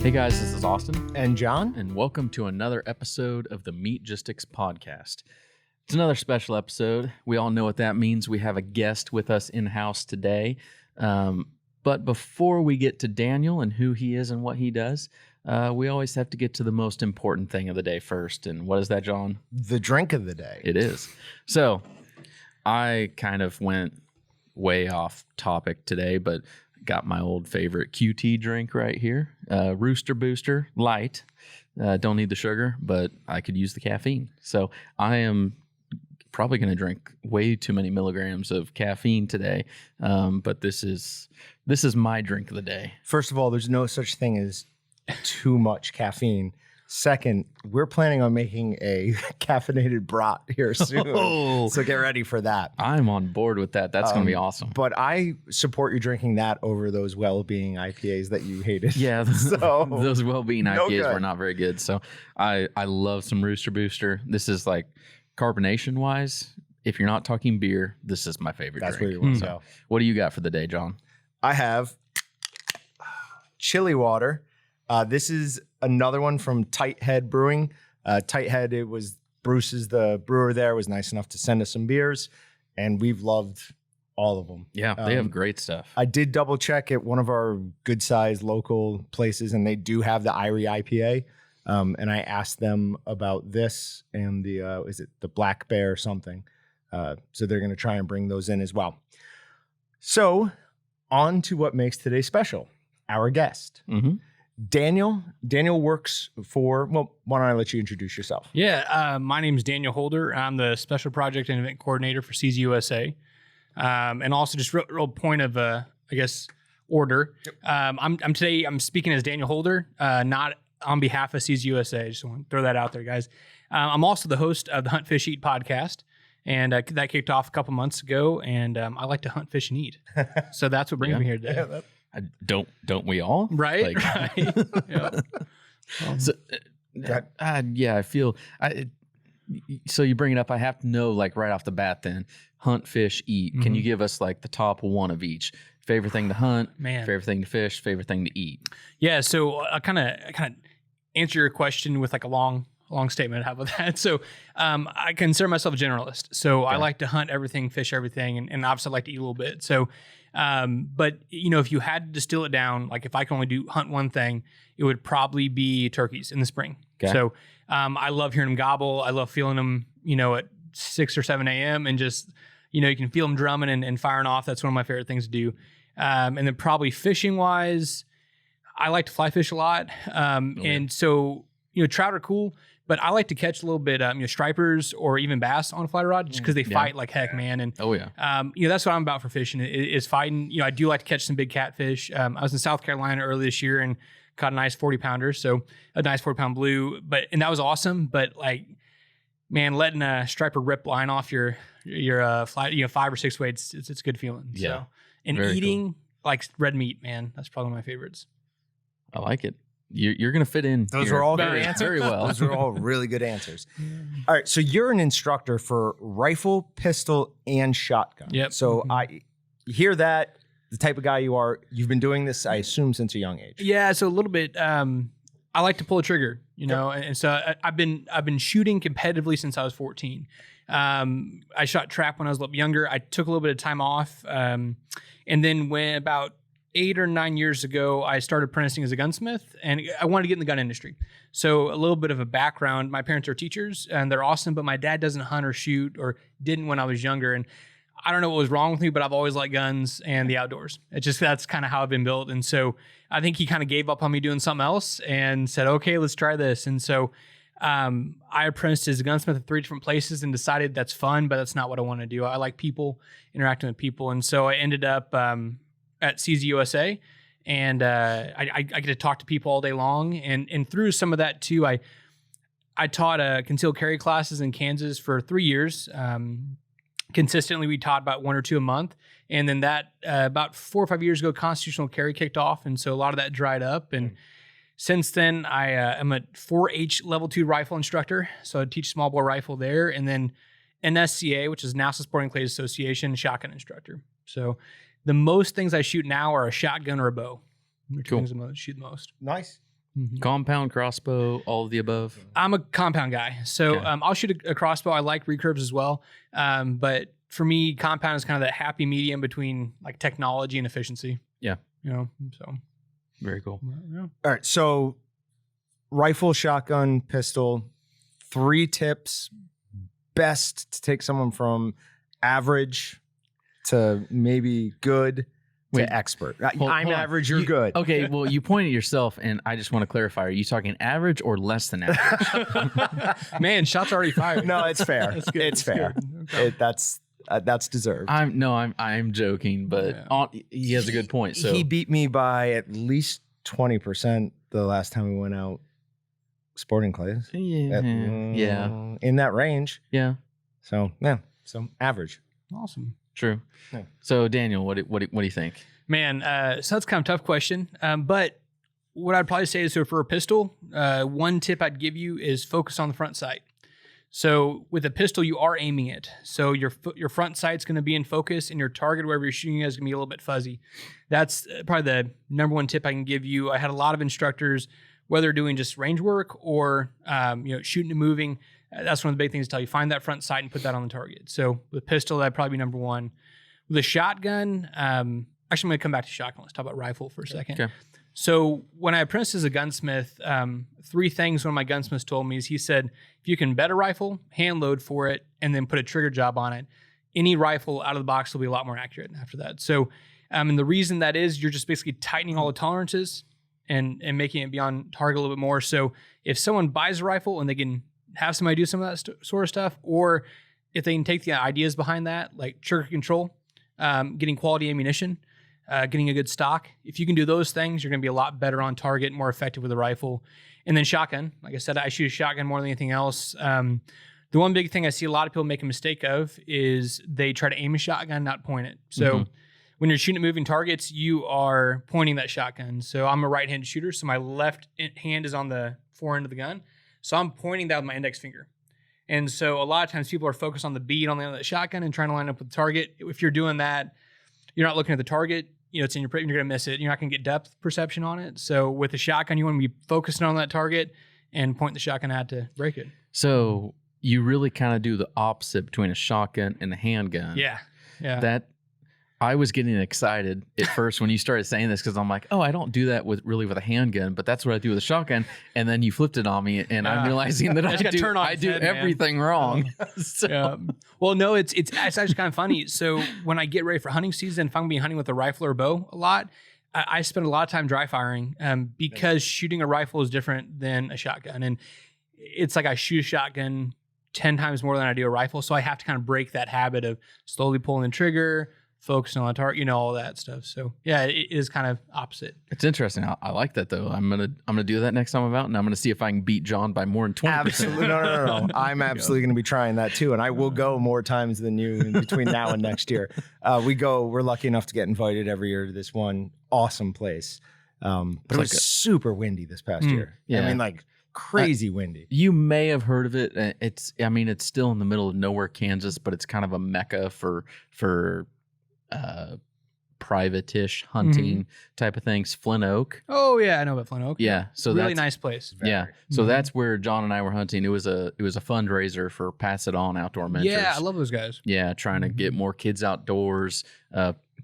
Hey guys, this is Austin. And John. And welcome to another episode of the Meatgistics podcast. It's another special episode. We all know what that means. We have a guest with us in-house today. But before we get to Daniel and who he is and what he does, we always have to get to the most important thing of the day first. And what is that, John? The drink of the day. It is. So I kind of went way off topic today, but got my old favorite QT drink right here. Rooster Booster Light. Don't need the sugar, but I could use the caffeine. So I am probably going to drink way too many milligrams of caffeine today. But this is my drink of the day. First of all, there's no such thing as too much caffeine. Second, we're planning on making a caffeinated brat here soon. Oh. So get ready for that. I'm on board with that. That's going to be awesome. But I support you drinking that over those well-being IPAs that you hated. Yeah, so those well-being no IPAs good. were not very good. So I love some Rooster Booster. This is like carbonation-wise, if you're not talking beer, this is my favorite That's drink. where you want to go. What do you got for the day, John? I have chili water. This is another one from Tight Head Brewing. Tight Head, it was Bruce's, the brewer there, was nice enough to send us some beers, and we've loved all of them. Yeah, they have great stuff. I did double check at one of our good-sized local places, and they do have the Irie IPA. And I asked them about this and the, is it the Black Bear or something? So they're going to try and bring those in as well. So on to what makes today special, our guest. Mm-hmm. Daniel works for, well, why don't I let you introduce yourself? Yeah, my name is Daniel Holder. I'm the Special Project and Event Coordinator for CZUSA. And also just real point of, I guess, order. I'm speaking as Daniel Holder, not on behalf of CZUSA. Just want to throw that out there, guys. I'm also the host of the Hunt, Fish, Eat podcast. And that kicked off a couple months ago. And I like to hunt, fish, and eat. So that's what brings me here today. Don't we all? Right? Like, right. Yeah. So, yeah, I feel. So you bring it up. I have to know, like right off the bat. Then hunt, fish, eat. Mm-hmm. Can you give us like the top one of each? Favorite thing to hunt, Man. Favorite thing to fish, favorite thing to eat. Yeah. So I kind of answer your question with like a long statement. How about that? So I consider myself a generalist. So I like to hunt everything, fish everything, and obviously I like to eat a little bit. So, but you know, if you had to distill it down, like if I can only hunt one thing, it would probably be turkeys in the spring. Okay. So I love hearing them gobble. I love feeling them, you know, at 6 or 7 a.m. and just, you know, you can feel them drumming and firing off. That's one of my favorite things to do. And then probably fishing wise, I like to fly fish a lot. And so, you know, trout are cool, but I like to catch a little bit, you know, stripers or even bass on a fly rod just because they fight like heck, man. And, Oh yeah. you know, that's what I'm about for fishing is fighting. You know, I do like to catch some big catfish. I was in South Carolina earlier this year and caught a nice 40 pounder. So a nice 40-pound blue, and that was awesome. But like, man, letting a striper rip line off your fly, you know, 5 or 6 weights, it's a good feeling. Yeah. So, and Very eating like red meat, man, that's probably one of my favorites. I like it. You're going to fit in. Those here were all good very, answers. very well. Those were all really good answers. All right. So you're an instructor for rifle, pistol, and shotgun. Yep. So I hear that, the type of guy you are. You've been doing this, I assume, since a young age. Yeah, so a little bit. I like to pull a trigger, you know, and so I've been shooting competitively since I was 14. I shot trap when I was a little younger. I took a little bit of time off, and then when about 8 or 9 years ago, I started apprenticing as a gunsmith, and I wanted to get in the gun industry. So a little bit of a background. My parents are teachers, and they're awesome, but my dad doesn't hunt or shoot, or didn't when I was younger, and I don't know what was wrong with me, but I've always liked guns and the outdoors. That's kind of how I've been built. And so I think he kind of gave up on me doing something else and said, okay, let's try this. And so I apprenticed as a gunsmith at 3 different places and decided that's fun, but that's not what I want to do. I like people, interacting with people. And so I ended up at CZUSA, and I get to talk to people all day long. And through some of that too, I taught concealed carry classes in Kansas for 3 years. Consistently, we taught about 1 or 2 a month. And then that about 4 or 5 years ago, constitutional carry kicked off. And so a lot of that dried up. And since then, I am a 4H level 2 rifle instructor. So I teach small bore rifle there. And then NSCA, which is National Sporting Clays Association, shotgun instructor. So the most things I shoot now are a shotgun or a bow. They're two things I shoot the most. Nice. Compound, crossbow, all of the above. I'm a compound guy, so Okay. I'll shoot a crossbow. I like recurves as well, but for me, compound is kind of that happy medium between like technology and efficiency. Yeah. So Very cool. yeah. All right. So rifle, shotgun, pistol, 3 tips best to take someone from average to maybe good Wait, to expert. hold I'm on. average, you're good. Okay, well, you point at yourself, and I just want to clarify. Are you talking average or less than average? Man, shots already fired. No, it's fair. That's good. It's That's fair. good. Okay. That's deserved. I'm joking, but Yeah. he has a good point. So He beat me by at least 20% the last time we went out sporting clays. yeah, In that range. yeah, So average. Awesome. true. Yeah. So Daniel, what do you think? Man, so that's kind of a tough question. But what I'd probably say is, so for a pistol, one tip I'd give you is focus on the front sight. So with a pistol, you are aiming it. So your front sight's going to be in focus, and your target, wherever you're shooting, is going to be a little bit fuzzy. That's probably the number one tip I can give you. I had a lot of instructors, whether doing just range work or shooting and moving. That's one of the big things to tell you. Find that front sight and put that on the target. So with pistol, that'd probably be number one. With a shotgun, actually, I'm going to come back to shotgun. Let's talk about rifle for a second. Okay. So when I apprenticed as a gunsmith, 3 things one of my gunsmiths told me is, he said, if you can bet a rifle, hand load for it, and then put a trigger job on it, any rifle out of the box will be a lot more accurate after that. So, and the reason that is, you're just basically tightening all the tolerances and making it be on target a little bit more. So if someone buys a rifle and they can have somebody do some of that sort of stuff, or if they can take the ideas behind that, like trigger control, getting quality ammunition, getting a good stock. If you can do those things, you're going to be a lot better on target, more effective with a rifle. And then shotgun. Like I said, I shoot a shotgun more than anything else. The one big thing I see a lot of people make a mistake of is they try to aim a shotgun, not point it. So when you're shooting at moving targets, you are pointing that shotgun. So I'm a right-handed shooter, so my left hand is on the forend of the gun. So I'm pointing that with my index finger. And so a lot of times people are focused on the bead on the end of the shotgun and trying to line up with the target. If you're doing that, you're not looking at the target. It's in your you're going to miss it. You're not going to get depth perception on it. So with a shotgun, you want to be focusing on that target and point the shotgun out to break it. So you really kind of do the opposite between a shotgun and a handgun. Yeah. That I was getting excited at first when you started saying this, because I'm like, oh, I don't do that with a handgun, but that's what I do with a shotgun. And then you flipped it on me, and I'm realizing that I do everything wrong. So. Yeah. Well, no, it's actually kind of funny. So when I get ready for hunting season, if I'm going to be hunting with a rifle or bow a lot, I spend a lot of time dry firing because shooting a rifle is different than a shotgun. And it's like I shoot a shotgun 10 times more than I do a rifle. So I have to kind of break that habit of slowly pulling the trigger, focusing on the target, all that stuff. So yeah, it is kind of opposite. It's interesting. I like that though. I'm gonna do that next time I'm out, and I'm gonna see if I can beat John by more than 20%. Absolutely. No. I'm absolutely going to be trying that too. And I will go more times than you in between now and next year. We're lucky enough to get invited every year to this one awesome place. But it was super windy this past year. Yeah. I mean, like crazy windy. You may have heard of it. It's still in the middle of nowhere, Kansas, but it's kind of a mecca for private-ish hunting type of things. Flint Oak. Oh yeah, I know about Flint Oak. Yeah, so really that's nice place. Yeah, so that's where John and I were hunting. It was a fundraiser for Pass It On Outdoor Mentors. Yeah, I love those guys. Yeah, trying to get more kids outdoors.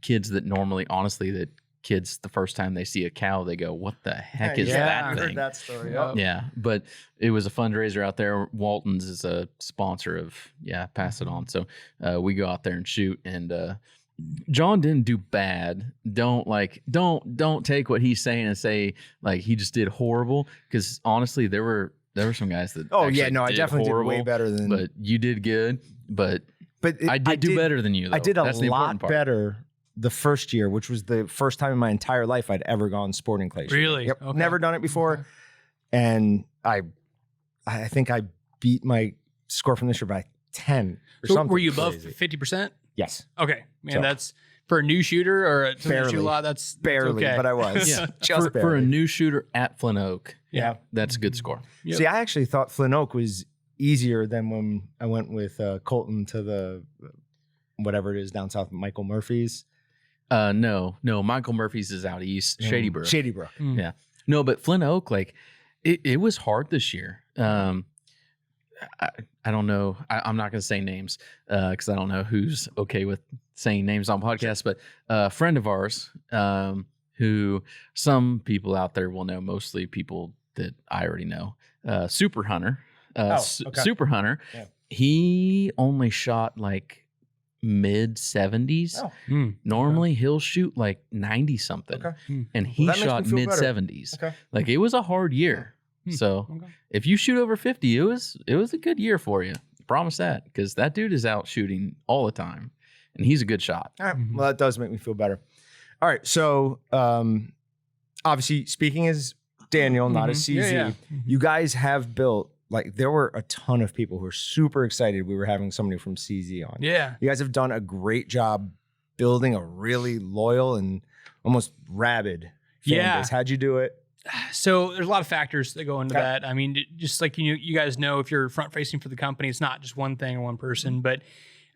Kids that normally, honestly, that kids the first time they see a cow, they go, "What the heck is that I thing?" heard that story. Yeah, but it was a fundraiser out there. Walton's is a sponsor of Pass It On. So we go out there and shoot, and John didn't do bad. Don't take what he's saying and say like he just did horrible, because honestly there were some guys that I definitely horrible, did way better than. but you did good. But I did do better than you though. I did a That's the lot important part. better the first year, which was the first time in my entire life I'd ever gone sporting clay shooting. Really? Yep. Okay. Never done it before. And I think I beat my score from this year by 10 or So something. were you above crazy. 50%? Yes. Okay, man, So- that's for a new shooter or somebody that shoot a Barely. lot. That's Barely, okay. but I was. Yeah, Just for a barely. new shooter at Flint Oak, Yeah. that's a good score. Yep. See, I actually thought Flint Oak was easier than when I went with Colton to the whatever it is down south, Michael Murphy's. No, Michael Murphy's is out east, Shady Brook. Shady Brook. Mm. Yeah. No, but Flint Oak, like it was hard this year. I don't know. I'm not going to say names because I don't know who's okay with saying names on podcasts. But a friend of ours who some people out there will know, mostly people that I already know, Super Hunter. Super Hunter. Yeah. He only shot like mid 70s. Oh. Normally he'll shoot like 90 something. Okay. And he Well, that makes shot me feel mid better. 70s. Okay. Like it was a hard year. So if you shoot over 50, it was a good year for you. Promise that, because that dude is out shooting all the time and he's a good shot. All right. Well, that does make me feel better. All right. So obviously speaking as Daniel, not as CZ, you guys have built, like there were a ton of people who were super excited we were having somebody from CZ on. Yeah. You guys have done a great job building a really loyal and almost rabid fan base. How'd you do it? So there's a lot of factors that go into that. I mean, just like you guys know, if you're front facing for the company, it's not just one thing or one person, but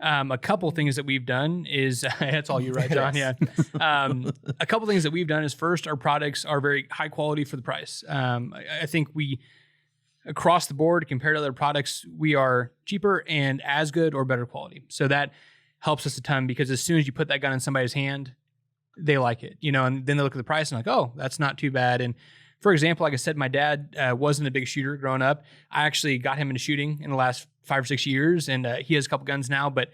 a couple things that we've done is that's all you, right, John? Yeah. A couple things that we've done is, first, our products are very high quality for the price. I think we, across the board, compared to other products, we are cheaper and as good or better quality. So that helps us a ton, because as soon as you put that gun in somebody's hand, they like it, and then they look at the price and like, oh, that's not too bad. And for example, like I said, my dad wasn't a big shooter growing up. I actually got him into shooting in the last 5 or 6 years, and he has a couple guns now, but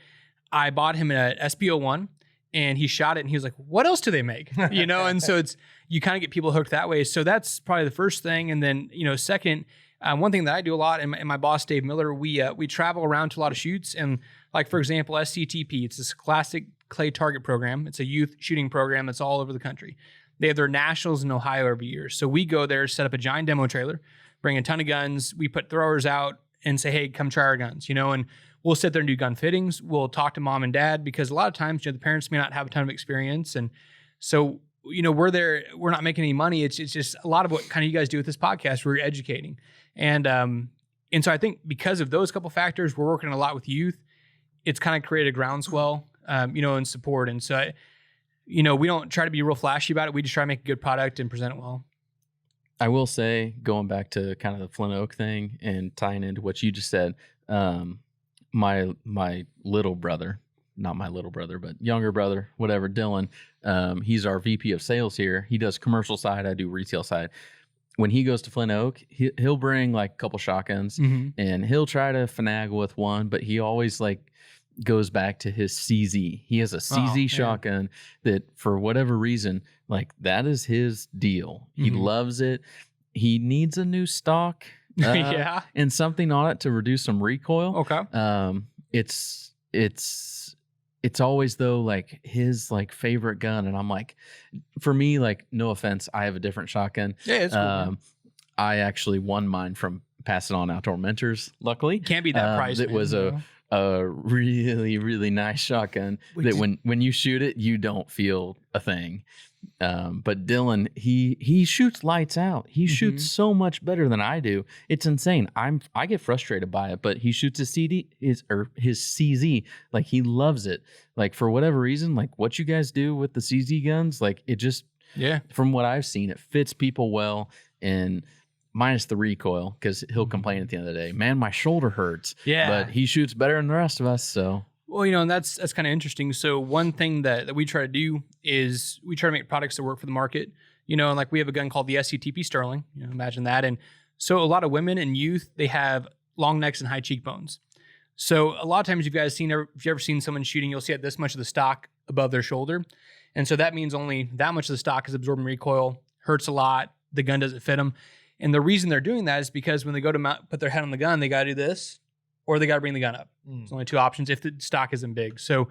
I bought him an SPO1 and he shot it and he was like, what else do they make? And so you kind of get people hooked that way. So that's probably the first thing. And then, second, one thing that I do a lot, and my boss, Dave Miller, we travel around to a lot of shoots. And like, for example, SCTP, it's this classic clay target program. It's a youth shooting program that's all over the country. They have their nationals in Ohio every year. So we go there, set up a giant demo trailer, bring a ton of guns. We put throwers out and say, hey, come try our guns, and we'll sit there and do gun fittings. We'll talk to mom and dad, because a lot of times, the parents may not have a ton of experience. And so, we're there, we're not making any money. It's just a lot of what kind of you guys do with this podcast, we're educating. And so I think because of those couple factors, we're working a lot with youth. It's kind of created a groundswell, and support. And so, we don't try to be real flashy about it. We just try to make a good product and present it well. I will say, going back to kind of the Flint Oak thing and tying into what you just said, my little brother, not my little brother, but younger brother, whatever, Dylan, he's our VP of sales here. He does commercial side, I do retail side. When he goes to Flint Oak, he'll bring like a couple shotguns and he'll try to finagle with one, but he always goes back to his CZ. He has a CZ shotgun that, for whatever reason, like that is his deal. He loves it. He needs a new stock and something on it to reduce some recoil. Okay. It's always though like his favorite gun, and I'm like, for me, like, no offense, I have a different shotgun. Yeah, it's cool. I actually won mine from Pass It On Outdoor Mentors. Luckily, can't be that price. It was a really, really nice shotgun that when you shoot it, you don't feel a thing. But Dylan, he shoots lights out. He shoots so much better than I do. It's insane. I get frustrated by it, but he shoots his his CZ. Like, he loves it. Like, for whatever reason, like what you guys do with the CZ guns, like it just, from what I've seen, it fits people well. And minus the recoil, because he'll complain at the end of the day, man, my shoulder hurts. Yeah. But he shoots better than the rest of us. So, well, and that's kind of interesting. So one thing that we try to do is we try to make products that work for the market, and like we have a gun called the SCTP Sterling, imagine that. And so a lot of women and youth, they have long necks and high cheekbones. So a lot of times if you've ever seen someone shooting, you'll see at this much of the stock above their shoulder. And so that means only that much of the stock is absorbing recoil, hurts a lot. The gun doesn't fit them. And the reason they're doing that is because when they go to put their head on the gun, they got to do this, or they got to bring the gun up. There's only two options if the stock isn't big. So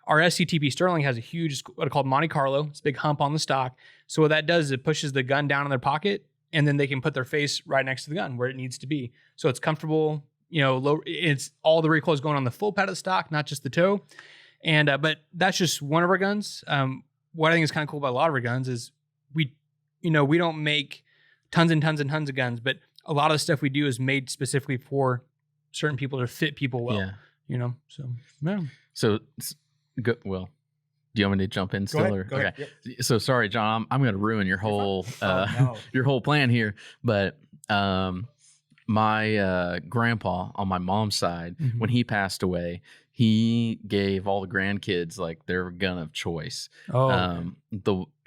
our SCTP Sterling has a huge, what are called Monte Carlo. It's a big hump on the stock. So what that does is it pushes the gun down in their pocket, and then they can put their face right next to the gun where it needs to be. So it's comfortable, low. It's all the recoil is going on the full pad of the stock, not just the toe. And but that's just one of our guns. What I think is kind of cool about a lot of our guns is we don't make tons and tons and tons of guns, but a lot of the stuff we do is made specifically for certain people to fit people well. So yeah. So good. Well, Do you want me to jump in still? Go ahead. Okay. Yep. So sorry, John. I'm going to ruin your whole no. your whole plan here. But my grandpa on my mom's side, when he passed away, he gave all the grandkids like their gun of choice.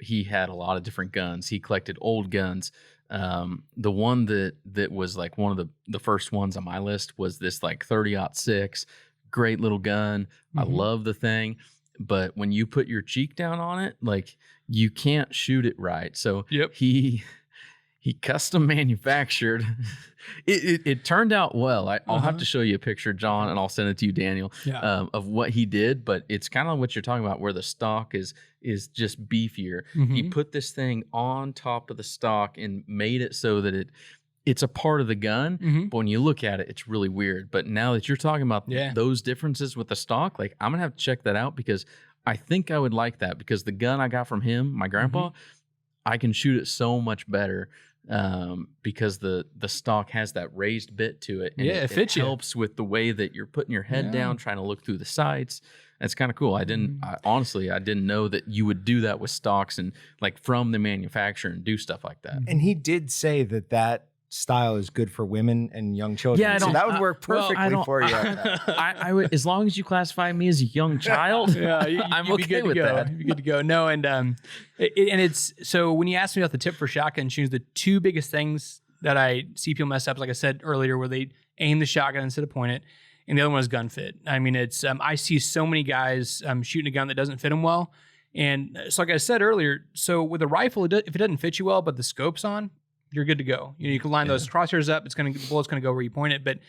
He had a lot of different guns. He collected old guns. The one that was like one of the first ones on my list was this like 30-06, great little gun. I love the thing. But when you put your cheek down on it, like you can't shoot it right. So he custom manufactured. It turned out well. I'll have to show you a picture, John, and I'll send it to you, Daniel, of what he did. But it's kind of what you're talking about, where the stock is just beefier. He put this thing on top of the stock and made it so that it's a part of the gun, but when you look at it, it's really weird. But now that you're talking about those differences with the stock, like I'm gonna have to check that out, because I think I would like that, because the gun I got from him, my grandpa, I can shoot it so much better because the stock has that raised bit to it. And it fits you. Helps with the way that you're putting your head down, trying to look through the sights. It's kind of cool. I honestly didn't know that you would do that with stocks and like from the manufacturer and do stuff like that. And he did say that style is good for women and young children. Yeah, so that would work perfectly for you. I would, as long as you classify me as a young child, I'm okay with that. You're good to go. No, and it's so when you ask me about the tip for shotgun shooting, the two biggest things that I see people mess up, like I said earlier, where they aim the shotgun instead of point it, and the other one is gun fit. I mean, it's I see so many guys shooting a gun that doesn't fit them well, and so like I said earlier, so with a rifle, if it doesn't fit you well, but the scope's on, you're good to go. You can line those crosshairs up. The bullet's going to go where you point it. But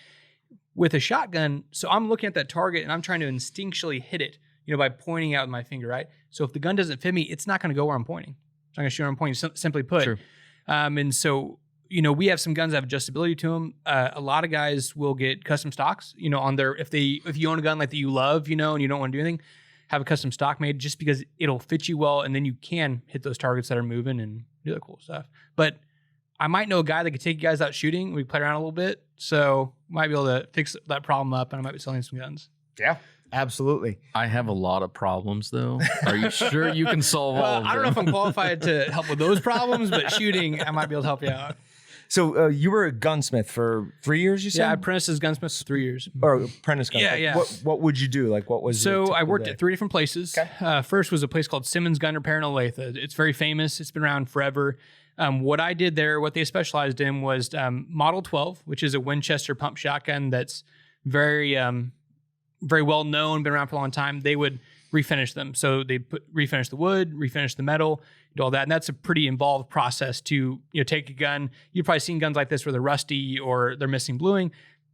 with a shotgun, so I'm looking at that target and I'm trying to instinctually hit it, by pointing out with my finger, right? So if the gun doesn't fit me, it's not going to go where I'm pointing. It's not going to shoot where I'm pointing, simply put. Sure. And so, we have some guns that have adjustability to them. A lot of guys will get custom stocks, on their, if you own a gun like that you love, and you don't want to do anything, have a custom stock made just because it'll fit you well. And then you can hit those targets that are moving and do the cool stuff. But I might know a guy that could take you guys out shooting. We play around a little bit. So might be able to fix that problem up, and I might be selling some guns. Yeah, absolutely. I have a lot of problems, though. Are you sure you can solve all of them? I don't know if I'm qualified to help with those problems, but shooting, I might be able to help you out. So you were a gunsmith for 3 years, you said? Yeah, I apprenticed as gunsmith for 3 years. Or apprentice gunsmith. Yeah. What would you do? Like, what was So I worked at 3 different places. Okay. First was a place called Simmons Gun Repair in Olathe. It's very famous. It's been around forever. What I did there, what they specialized in was Model 12, which is a Winchester pump shotgun that's very, very well known, been around for a long time. They would refinish them. So they refinish the wood, refinish the metal, do all that. And that's a pretty involved process to take a gun. You've probably seen guns like this where they're rusty or they're missing bluing,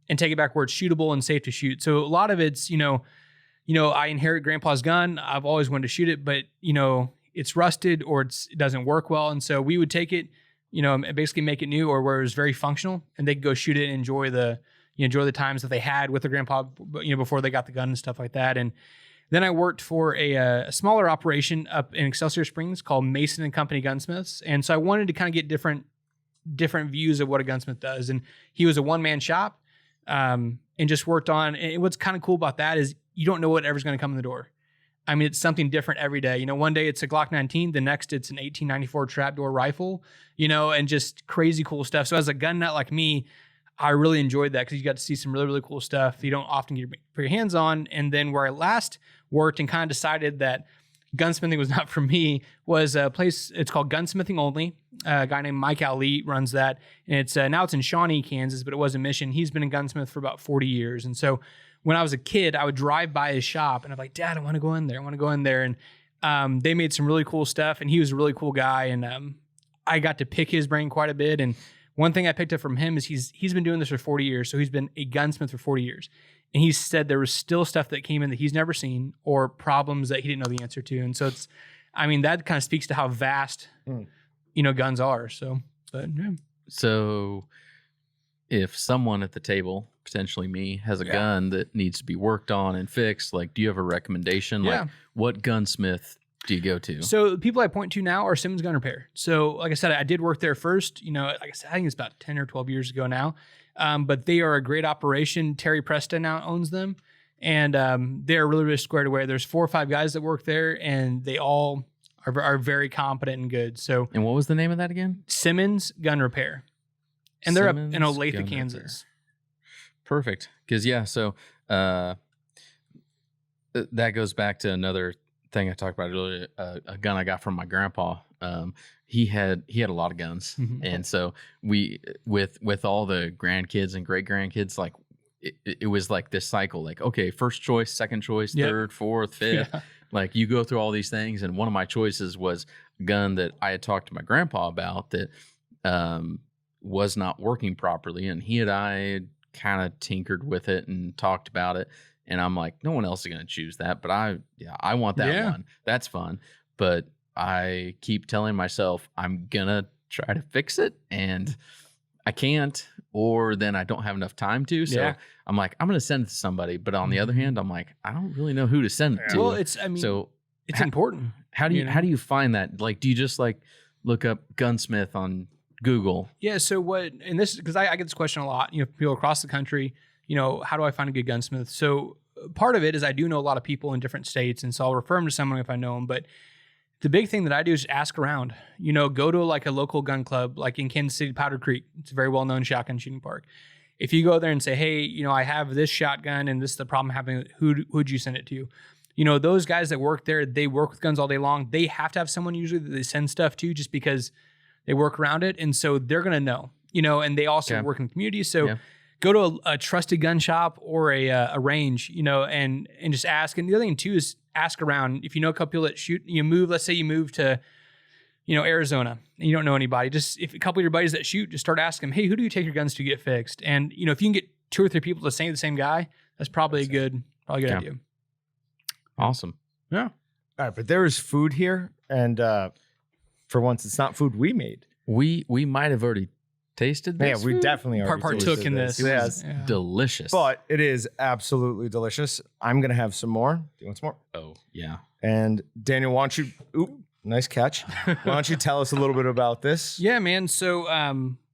and take it back where it's shootable and safe to shoot. So a lot of it's, I inherit Grandpa's gun. I've always wanted to shoot it, but, it's rusted or it doesn't work well. And so we would take it, and basically make it new, or where it was very functional, and they could go shoot it and enjoy the times that they had with their grandpa, before they got the gun and stuff like that. And then I worked for a smaller operation up in Excelsior Springs called Mason and Company Gunsmiths. And so I wanted to kind of get different views of what a gunsmith does. And he was a one-man shop, and just worked on, and what's kind of cool about that is you don't know whatever's going to come in the door. I mean, it's something different every day. One day it's a Glock 19, the next it's an 1894 trapdoor rifle, and just crazy cool stuff. So as a gun nut like me, I really enjoyed that because you got to see some really, really cool stuff you don't often put your hands on. And then where I last worked and kind of decided that gunsmithing was not for me was a place, it's called Gunsmithing Only. A guy named Mike Ali runs that. And it's now it's in Shawnee, Kansas, but it was in Mission. He's been a gunsmith for about 40 years. And so when I was a kid, I would drive by his shop and I'm like, Dad, I want to go in there. And they made some really cool stuff, and he was a really cool guy. And I got to pick his brain quite a bit. And one thing I picked up from him is he's been doing this for 40 years. So he's been a gunsmith for 40 years. And he said there was still stuff that came in that he's never seen, or problems that he didn't know the answer to. And so that kind of speaks to how vast, guns are. So, but yeah. So if someone at the table, potentially me, has a gun that needs to be worked on and fixed, like, do you have a recommendation? Yeah. Like, what gunsmith do you go to? So the people I point to now are Simmons Gun Repair. So like I said, I did work there first, like I said, I think it's about 10 or 12 years ago now. But they are a great operation. Terry Presta now owns them. And they're really, really squared away. There's 4 or 5 guys that work there, and they all are very competent and good. So, And what was the name of that again? Simmons Gun Repair, and they're up in Simmons Olathe, Gun Kansas. Perfect. Because so that goes back to another thing I talked about earlier. A gun I got from my grandpa. He had a lot of guns, and so we with all the grandkids and great grandkids, like it was like this cycle. Like, okay, first choice, second choice, third, fourth, fifth. Yeah. Like you go through all these things, and one of my choices was a gun that I had talked to my grandpa about that was not working properly, and he and I kind of tinkered with it and talked about it. And I'm like, no one else is going to choose that, but I want that one. That's fun. But I keep telling myself I'm gonna try to fix it, and I can't, or then I don't have enough time to. So I'm like, I'm gonna send it to somebody. But on the other hand, I'm like, I don't really know who to send it to. Well, it's important. How do you find that? Like, do you just like look up gunsmith on Google? Yeah. So and this, because I get this question a lot, people across the country, how do I find a good gunsmith? So part of it is I do know a lot of people in different states, and so I'll refer them to someone if I know them. But the big thing that I do is ask around, go to like a local gun club, like in Kansas City, Powder Creek. It's a very well-known shotgun shooting park. If you go there and say, hey, I have this shotgun and this is the problem I'm having, who'd you send it to? Those guys that work there, they work with guns all day long. They have to have someone usually that they send stuff to just because they work around it. And so they're going to know, and they also work in the community. So go to a trusted gun shop or a range, and just ask. And the other thing too is ask around. If you know a couple that shoot, let's say you move to, Arizona, and you don't know anybody. Just if a couple of your buddies that shoot, just start asking them, hey, who do you take your guns to get fixed? And if you can get 2 or 3 people to say the same guy, that's probably a good idea. Awesome. Yeah. All right, but there is food here, and for once, it's not food we made. We might have already tasted this. Yeah, we definitely already partook in this. Yes. Yeah. Delicious. But it is absolutely delicious. I'm going to have some more. Do you want some more? Oh, yeah. And Daniel, why don't you, nice catch. Why don't you tell us a little bit about this? Yeah, man. So,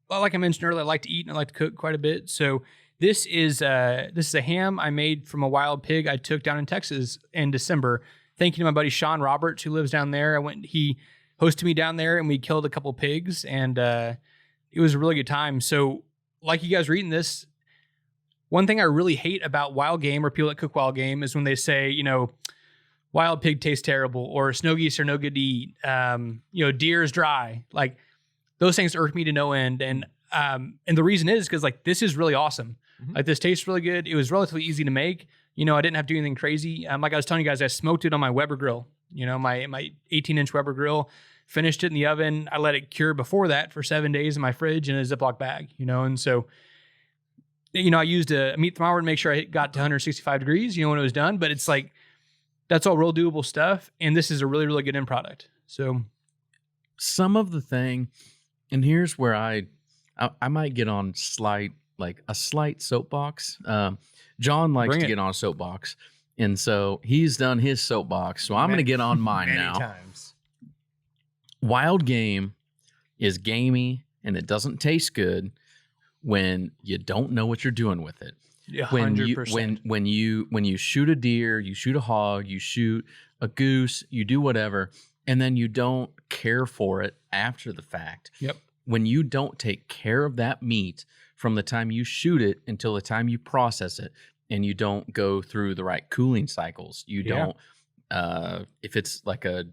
like I mentioned earlier, I like to eat and I like to cook quite a bit. So this is a ham I made from a wild pig I took down in Texas in December. Thank you to my buddy Sean Roberts, who lives down there. He hosted me down there, and we killed a couple pigs, and it was a really good time. So, like you guys are eating this, one thing I really hate about wild game or people that cook wild game is when they say, wild pig tastes terrible, or snow geese are no good to eat. Deer is dry. Like those things irk me to no end. And the reason is because like this is really awesome. Mm-hmm. Like this tastes really good. It was relatively easy to make. I didn't have to do anything crazy. Like I was telling you guys, I smoked it on my Weber grill. My 18-inch Weber grill. Finished it in the oven. I let it cure before that for 7 days in my fridge in a Ziploc bag, and so, I used a meat thermometer to make sure I got to 165 degrees, when it was done, but it's like, that's all real doable stuff. And this is a really, really good end product. So some of the thing, and here's where I might get on a slight soapbox. John likes to get on a soapbox. And so he's done his soapbox. So I'm going to get on mine now. Times. Wild game is gamey, and it doesn't taste good when you don't know what you're doing with it. Yeah, when 100%. when you shoot a deer, you shoot a hog, you shoot a goose, you do whatever, and then you don't care for it after the fact. Yep. When you don't take care of that meat from the time you shoot it until the time you process it, and you don't go through the right cooling cycles, you don't. If it's like a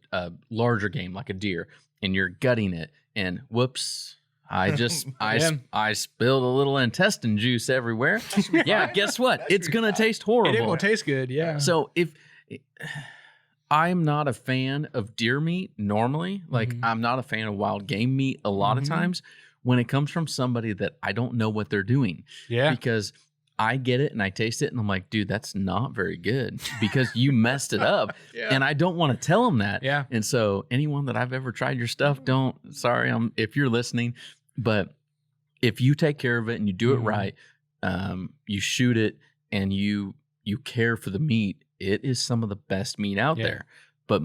larger game, like a deer, and you're gutting it, and whoops, I spilled a little intestine juice everywhere. Yeah, guess what? It's gonna taste horrible. It won't taste good. Yeah. So I'm not a fan of deer meat normally, like I'm not a fan of wild game meat a lot of times when it comes from somebody that I don't know what they're doing. Yeah. Because I get it and I taste it and I'm like, dude, that's not very good because you messed it up. And I don't want to tell them that. Yeah. And so anyone that I've ever tried your stuff, if you're listening, but if you take care of it and you do it right, you shoot it and you care for the meat, it is some of the best meat out there. But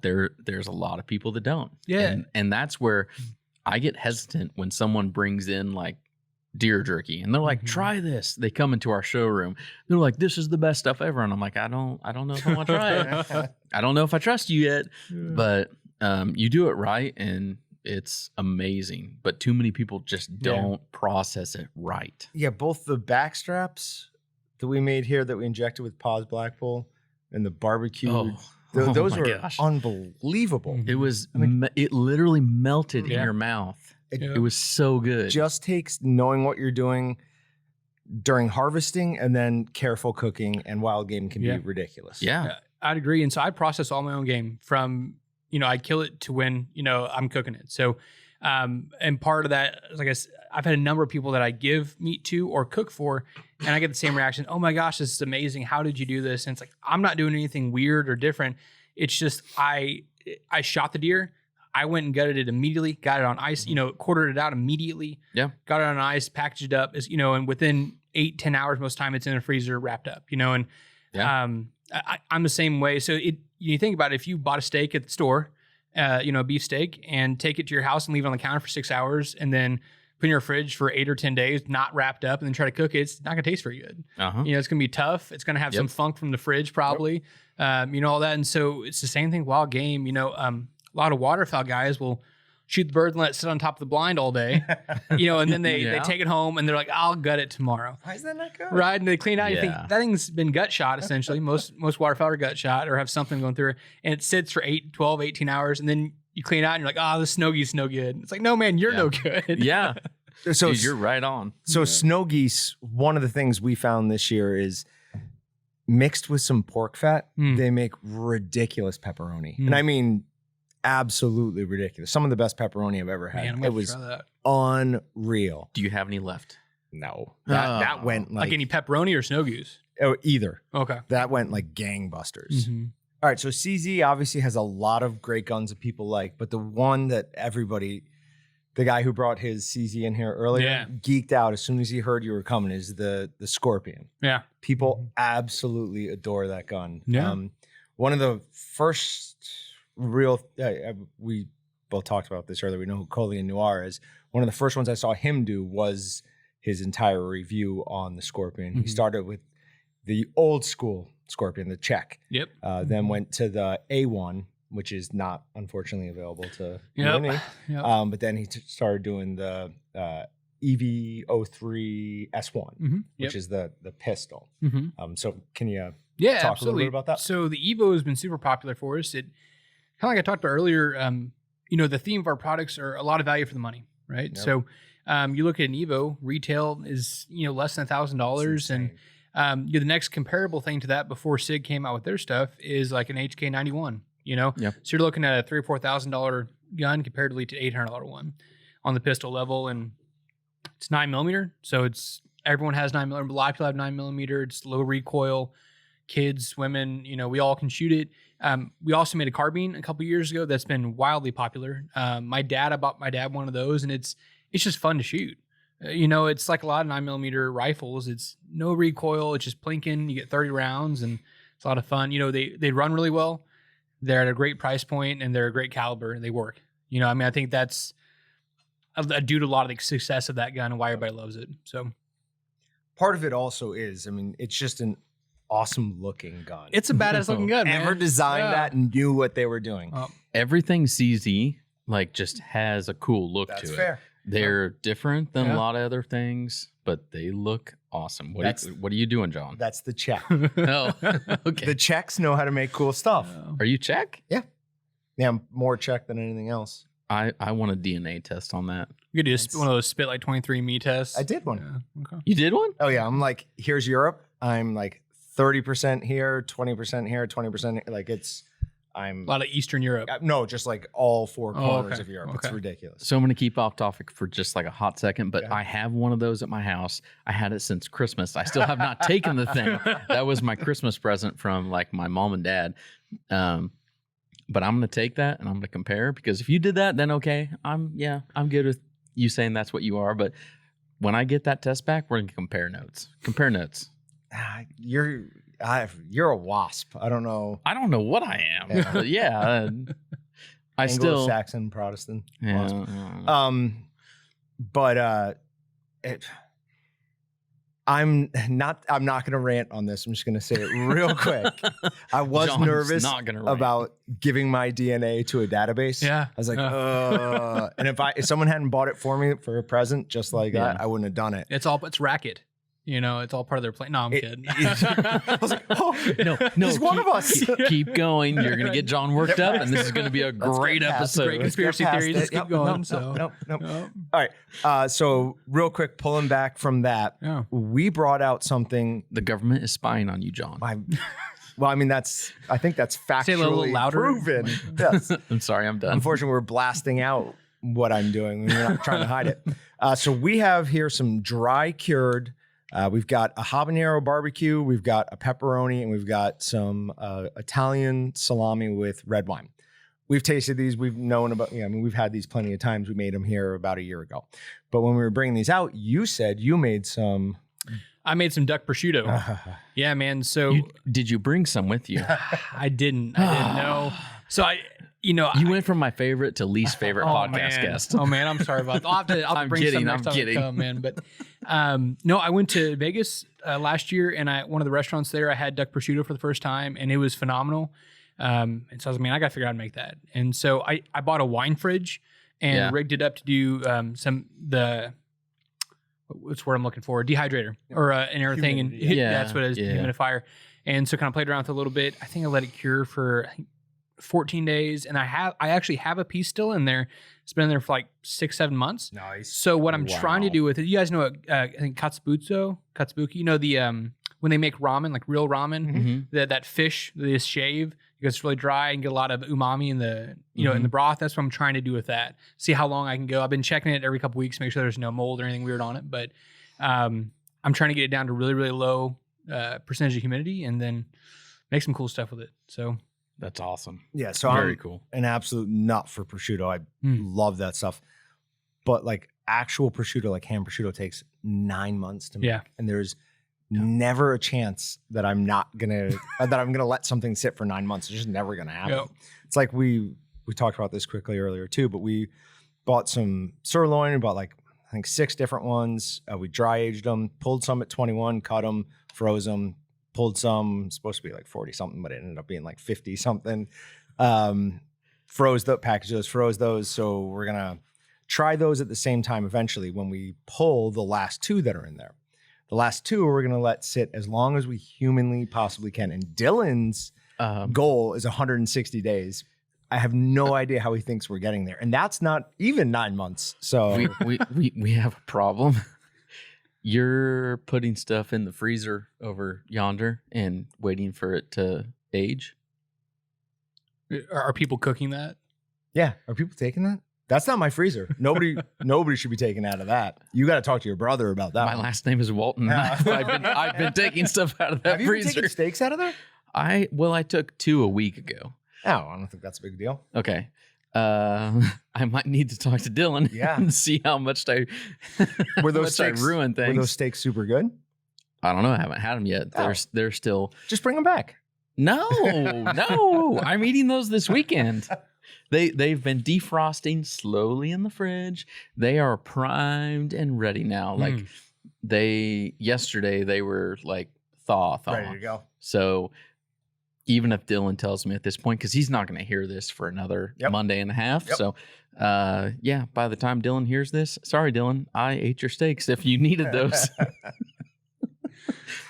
there's a lot of people that don't. Yeah. And that's where I get hesitant when someone brings in like deer jerky, and they're like, try this. They come into our showroom. They're like, this is the best stuff ever. And I'm like, I don't know if I want to try it. I don't know if I trust you yet, but you do it right and it's amazing. But too many people just don't process it right. Yeah, both the back straps that we made here that we injected with Paz Black Bull and the barbecue. Those were unbelievable. It was, it literally melted in your mouth. It was so good. Just takes knowing what you're doing during harvesting and then careful cooking, and wild game can be ridiculous. Yeah. I'd agree. And so I process all my own game from, I kill it to when, I'm cooking it. So, and part of that, like I've had a number of people that I give meat to or cook for, and I get the same reaction. Oh my gosh, this is amazing. How did you do this? And it's like, I'm not doing anything weird or different. It's just, I shot the deer. I went and gutted it immediately, got it on ice, quartered it out immediately. Yeah. Got it on ice, packaged it up, and within 8-10 hours, most time it's in a freezer wrapped up, and I'm the same way. So you think about it, if you bought a steak at the store, a beef steak, and take it to your house and leave it on the counter for 6 hours, and then put it in your fridge for 8 or 10 days, not wrapped up, and then try to cook it, it's not gonna taste very good. It's gonna be tough. It's gonna have some funk from the fridge probably, all that. And so it's the same thing with wild game. A lot of waterfowl guys will shoot the bird and let it sit on top of the blind all day, and then they take it home and they're like, I'll gut it tomorrow. Why is that not good? Right. And they clean out. You think that thing's been gut shot, essentially. Most waterfowl are gut shot or have something going through it. And it sits for 8, 12, 18 hours. And then you clean out and you're like, the snow geese no good. It's like, no, man, you're no good. Yeah. So dude, you're right on. So snow geese, one of the things we found this year is mixed with some pork fat, they make ridiculous pepperoni. And I mean, absolutely ridiculous. Some of the best pepperoni I've ever had. Man, it was unreal. Do you have any left? No. That went like any pepperoni or snow goose? Oh, either. Okay. That went like gangbusters. All right. So CZ obviously has a lot of great guns that people like, but the one that the guy who brought his CZ in here earlier geeked out as soon as he heard you were coming is the Scorpion. Yeah. People absolutely adore that gun. Yeah. One of the first real, we both talked about this earlier. We know who Colin Noir is. One of the first ones I saw him do was his entire review on the Scorpion. He started with the old school Scorpion, the Czech. Yep. Then went to the A1, which is not unfortunately available to Yep. But then he started doing the EV03 S1, which is the pistol. So can you talk a little bit about that? So the Evo has been super popular for us. It kind of like I talked about earlier, the theme of our products are a lot of value for the money, right? Yep. So you look at an Evo, retail is, less than $1,000. And the next comparable thing to that before SIG came out with their stuff is like an HK91, So you're looking at a $3,000 or $4,000 gun comparatively to $800 one on the pistol level. And it's 9mm. So everyone has 9mm. A lot of people have 9mm. It's low recoil. Kids, women, we all can shoot it. We also made a carbine a couple years ago that's been wildly popular. I bought my dad one of those, and it's just fun to shoot. It's like a lot of 9mm rifles. It's no recoil. It's just plinking. You get 30 rounds, and it's a lot of fun. They run really well. They're at a great price point, and they're a great caliber, and they work. I think that's due to a lot of the success of that gun and why everybody loves it. So part of it also is, it's just an awesome looking gun. It's a badass looking gun. Whoever designed that and knew what they were doing. Everything CZ just has a cool look to it. That's fair. They're different than a lot of other things, but they look awesome. What are you doing, John? That's the Czech. Oh, okay. The Czechs know how to make cool stuff. Are you Czech? Yeah, I'm more Czech than anything else. I want a DNA test on that. You could do one of those spit like 23andMe tests. I did one. Yeah. Okay. You did one? Oh yeah, I'm like, here's Europe. I'm like 30% here, 20% here, 20% here. Like I'm a lot of Eastern Europe. No, just like all four corners of Europe. Okay. It's ridiculous. So I'm going to keep off topic for just like a hot second, but I have one of those at my house. I had it since Christmas. I still have not taken the thing. That was my Christmas present from like my mom and dad. But I'm going to take that and I'm going to compare, because if you did that, then okay, I'm good with you saying that's what you are. But when I get that test back, we're going to compare notes. Compare notes. You're a wasp. I don't know. I don't know what I am. Yeah. But yeah. I still Anglo-Saxon Protestant. Yeah. Wasp. But I'm not going to rant on this. I'm just going to say it real quick. I was John's nervous not gonna rant. about giving my DNA to a database. Yeah. I was like, and if someone hadn't bought it for me for a present, just like that, I wouldn't have done it. It's racket. You know, it's all part of their plan. No, I'm kidding. I was like, oh, No, he's one of us. Keep going. You're going to get John worked up, and this is going to be a great episode. Great conspiracy theories. Let's keep going. Nope. All right. So real quick, pulling back from that, we brought out something. The government is spying on you, John. I mean, I think that's factually Say it a little louder. proven. Yes. I'm sorry, I'm done. Unfortunately, we're blasting out what I'm doing. We're not trying to hide it. So we have here some dry cured. We've got a habanero barbecue, we've got a pepperoni, and we've got some Italian salami with red wine. We've tasted these. We've known about, we've had these plenty of times. We made them here about a year ago. But when we were bringing these out, you said you made some. I made some duck prosciutto. Yeah, man. So did you bring some with you? I didn't know. So you went from my favorite to least favorite podcast guest. Oh man, I'm sorry about that. I'll bring some next time I come, man. But no, I went to Vegas last year, and one of the restaurants there, I had duck prosciutto for the first time, and it was phenomenal. And so I was like, man, I got to figure out how to make that. And so I bought a wine fridge and rigged it up to do what's what I'm looking for, dehydrator or and everything, and that's what it is, humidifier. And so kind of played around with it a little bit. I think I let it cure for 14 days, and I actually have a piece still in there. It's been in there for like 6-7 months. Nice. So what I'm trying to do with it, you guys know what I think katsubuki, you know, the when they make ramen, like real ramen, that fish they shave because it's really dry and get a lot of umami in the in the broth. That's what I'm trying to do with that. See how long I can go. I've been checking it every couple weeks, make sure there's no mold or anything weird on it. But I'm trying to get it down to really, really low percentage of humidity, and then make some cool stuff with it. So that's awesome. Yeah, so very cool. An absolute nut for prosciutto. I love that stuff. But like actual prosciutto, like ham prosciutto, takes 9 months to make. Yeah. And there's never a chance that I'm gonna let something sit for 9 months. It's just never gonna happen. Yep. It's like we talked about this quickly earlier too, but we bought some sirloin, we bought like I think 6 different ones. We dry aged them, pulled some at 21, cut them, froze them. Pulled some, supposed to be like 40 something, but it ended up being like 50 something. Froze those. So we're going to try those at the same time eventually when we pull the last 2 that are in there. The last 2 we're going to let sit as long as we humanly possibly can. And Dylan's goal is 160 days. I have no idea how he thinks we're getting there. And that's not even 9 months. So we have a problem. You're putting stuff in the freezer over yonder and waiting for it to age. Are people cooking that? Yeah. Are people taking that? That's not my freezer. Nobody should be taking out of that. You got to talk to your brother about that. My last name is Walton. I've been taking stuff out of that freezer. Have you been taking steaks out of there? I took 2 a week ago. Oh, I don't think that's a big deal. Okay. I might need to talk to Dylan and see how much I ruined things. Were those steaks super good? I don't know. I haven't had them yet. They're still. Just bring them back. No. I'm eating those this weekend. They've been defrosting slowly in the fridge. They are primed and ready now. Like yesterday they were like thaw. Ready to go. So even if Dylan tells me at this point, because he's not going to hear this for another Monday and a half. Yep. So, by the time Dylan hears this, sorry, Dylan, I ate your steaks if you needed those.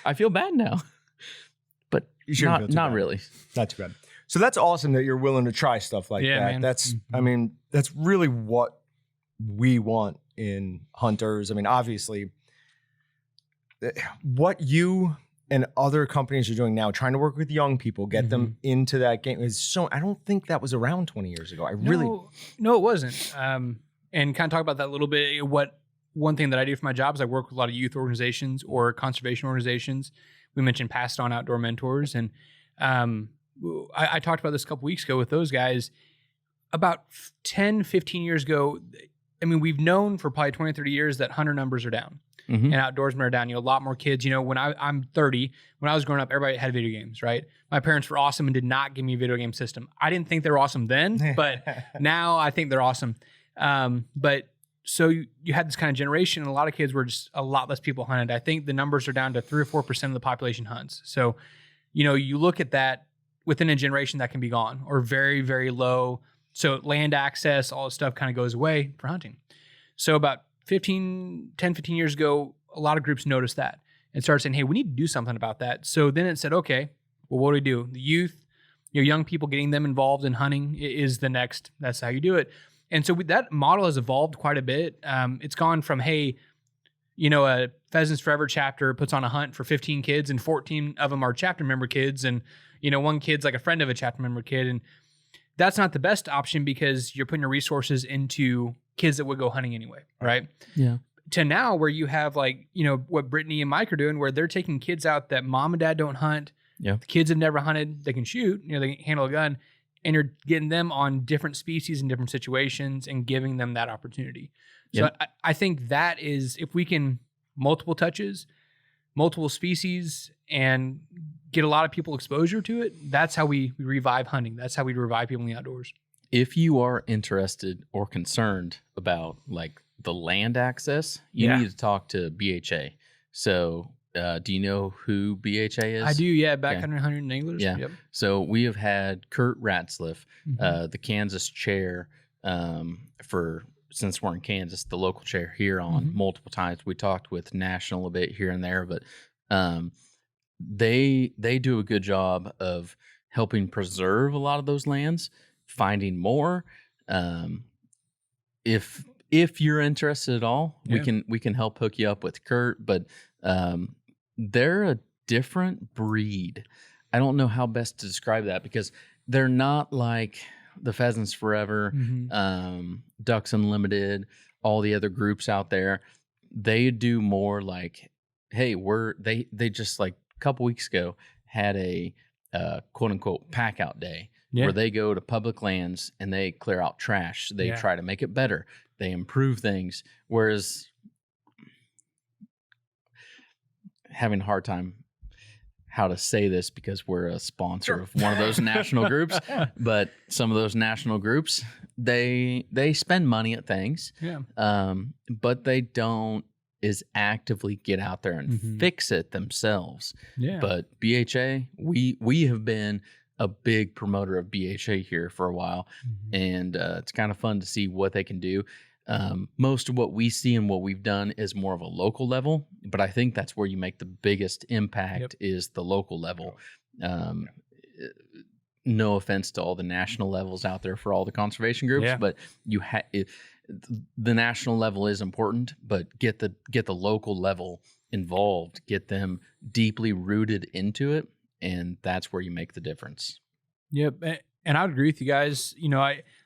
I feel bad now, but not really. Not too bad. So that's awesome that you're willing to try stuff like that. Man. That's really what we want in hunters. I mean, obviously, what you and other companies are doing now, trying to work with young people, get them into that game is so. I don't think that was around 20 years ago. No, it wasn't. And kind of talk about that a little bit. One thing that I do for my job is I work with a lot of youth organizations or conservation organizations. We mentioned Passed On Outdoor Mentors, and I talked about this a couple weeks ago with those guys. About 10, 15 years ago, I mean, we've known for probably 20, 30 years that hunter numbers are down. And outdoorsmen are down. A lot more kids. When I'm 30, when I was growing up, everybody had video games, right? My parents were awesome and did not give me a video game system. I didn't think they were awesome then, but now I think they're awesome. But so you had this kind of generation, and a lot of kids were just a lot less people hunted. I think the numbers are down to 3 or 4% of the population hunts. So, you look at that within a generation that can be gone or very, very low. So land access, all this stuff kind of goes away for hunting. So about 10, 15 years ago, a lot of groups noticed that and started saying, hey, we need to do something about that. So then it said, okay, well, what do we do? The youth, young people, getting them involved in hunting is the next, that's how you do it. And so that model has evolved quite a bit. It's gone from, hey, a Pheasants Forever chapter puts on a hunt for 15 kids and 14 of them are chapter member kids. And, one kid's like a friend of a chapter member kid. And that's not the best option because you're putting your resources into kids that would go hunting anyway. Right. Yeah. To now where you have what Brittany and Mike are doing, where they're taking kids out that mom and dad don't hunt. Yeah. The kids have never hunted. They can shoot, they can handle a gun, and you're getting them on different species in different situations and giving them that opportunity. So I think that is, if we can multiple touches, multiple species, and get a lot of people exposure to it, that's how we revive hunting. That's how we revive people in the outdoors. If you are interested or concerned about the land access, you need to talk to BHA. So do you know who BHA is? I do, yeah. Backcountry Hunter and Anglers. Yeah. Yep. So we have had Kurt Ratzliff, the Kansas chair, since we're in Kansas, the local chair here on multiple times. We talked with National a bit here and there, but they do a good job of helping preserve a lot of those lands, finding more. If you're interested at all, we can help hook you up with Kurt, but they're a different breed. I don't know how best to describe that because they're not like the Pheasants Forever, Ducks Unlimited, all the other groups out there. They do more like, hey, they just like a couple weeks ago had a quote unquote pack out day where they go to public lands and they clear out trash. They try to make it better. They improve things. Whereas having a hard time how to say this because we're a sponsor of one of those national groups, but some of those national groups, they spend money at things, but they don't actively get out there and fix it themselves. Yeah. But BHA, we have been a big promoter of BHA here for a while, and it's kind of fun to see what they can do. Most of what we see and what we've done is more of a local level, but I think that's where you make the biggest impact is the local level. No offense to all the national levels out there for all the conservation groups, but the national level is important, but get the local level involved, get them deeply rooted into it, and that's where you make the difference. Yep. And I would agree with you guys.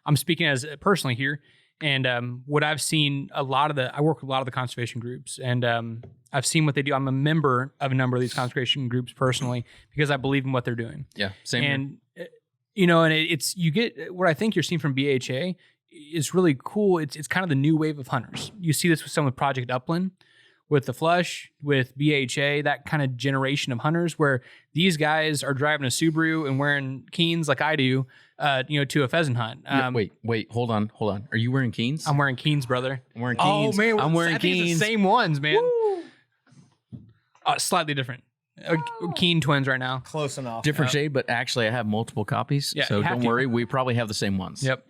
I'm speaking as personally here. And what I've seen, I work with a lot of the conservation groups, and I've seen what they do. I'm a member of a number of these conservation groups personally because I believe in what they're doing. Yeah, same. And and you get what I think you're seeing from BHA is really cool. It's kind of the new wave of hunters. You see this with some with Project Upland, with the Flush, with BHA, that kind of generation of hunters where these guys are driving a Subaru and wearing Keens like I do. To a pheasant hunt. Wait, hold on. Are you wearing Keens? I'm wearing Keens, brother. I'm wearing Keens. Oh man, I'm wearing Keens. The same ones, man. Slightly different. Keen twins right now. Close enough. Different shade, but actually I have multiple copies. Yeah, so don't worry, we probably have the same ones. Yep.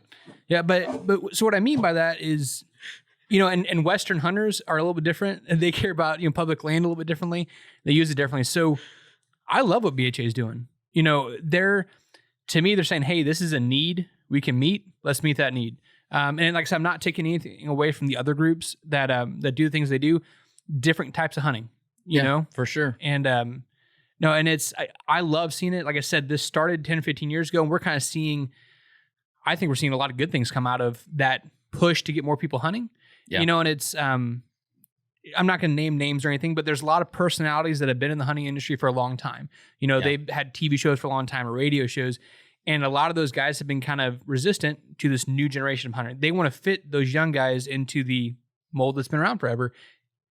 Yeah, but so what I mean by that is, and Western hunters are a little bit different. They care about public land a little bit differently. They use it differently. So I love what BHA is doing. To me, they're saying, hey, this is a need we can meet. Let's meet that need. And like I said, I'm not taking anything away from the other groups that do the things they do. Different types of hunting, you know? For sure. And I love seeing it. Like I said, this started 10, 15 years ago, and we're kind of I think we're seeing a lot of good things come out of that push to get more people hunting. Yeah. And it's, I'm not going to name names or anything, but there's a lot of personalities that have been in the hunting industry for a long time. They've had TV shows for a long time or radio shows. And a lot of those guys have been kind of resistant to this new generation of hunter. They want to fit those young guys into the mold that's been around forever.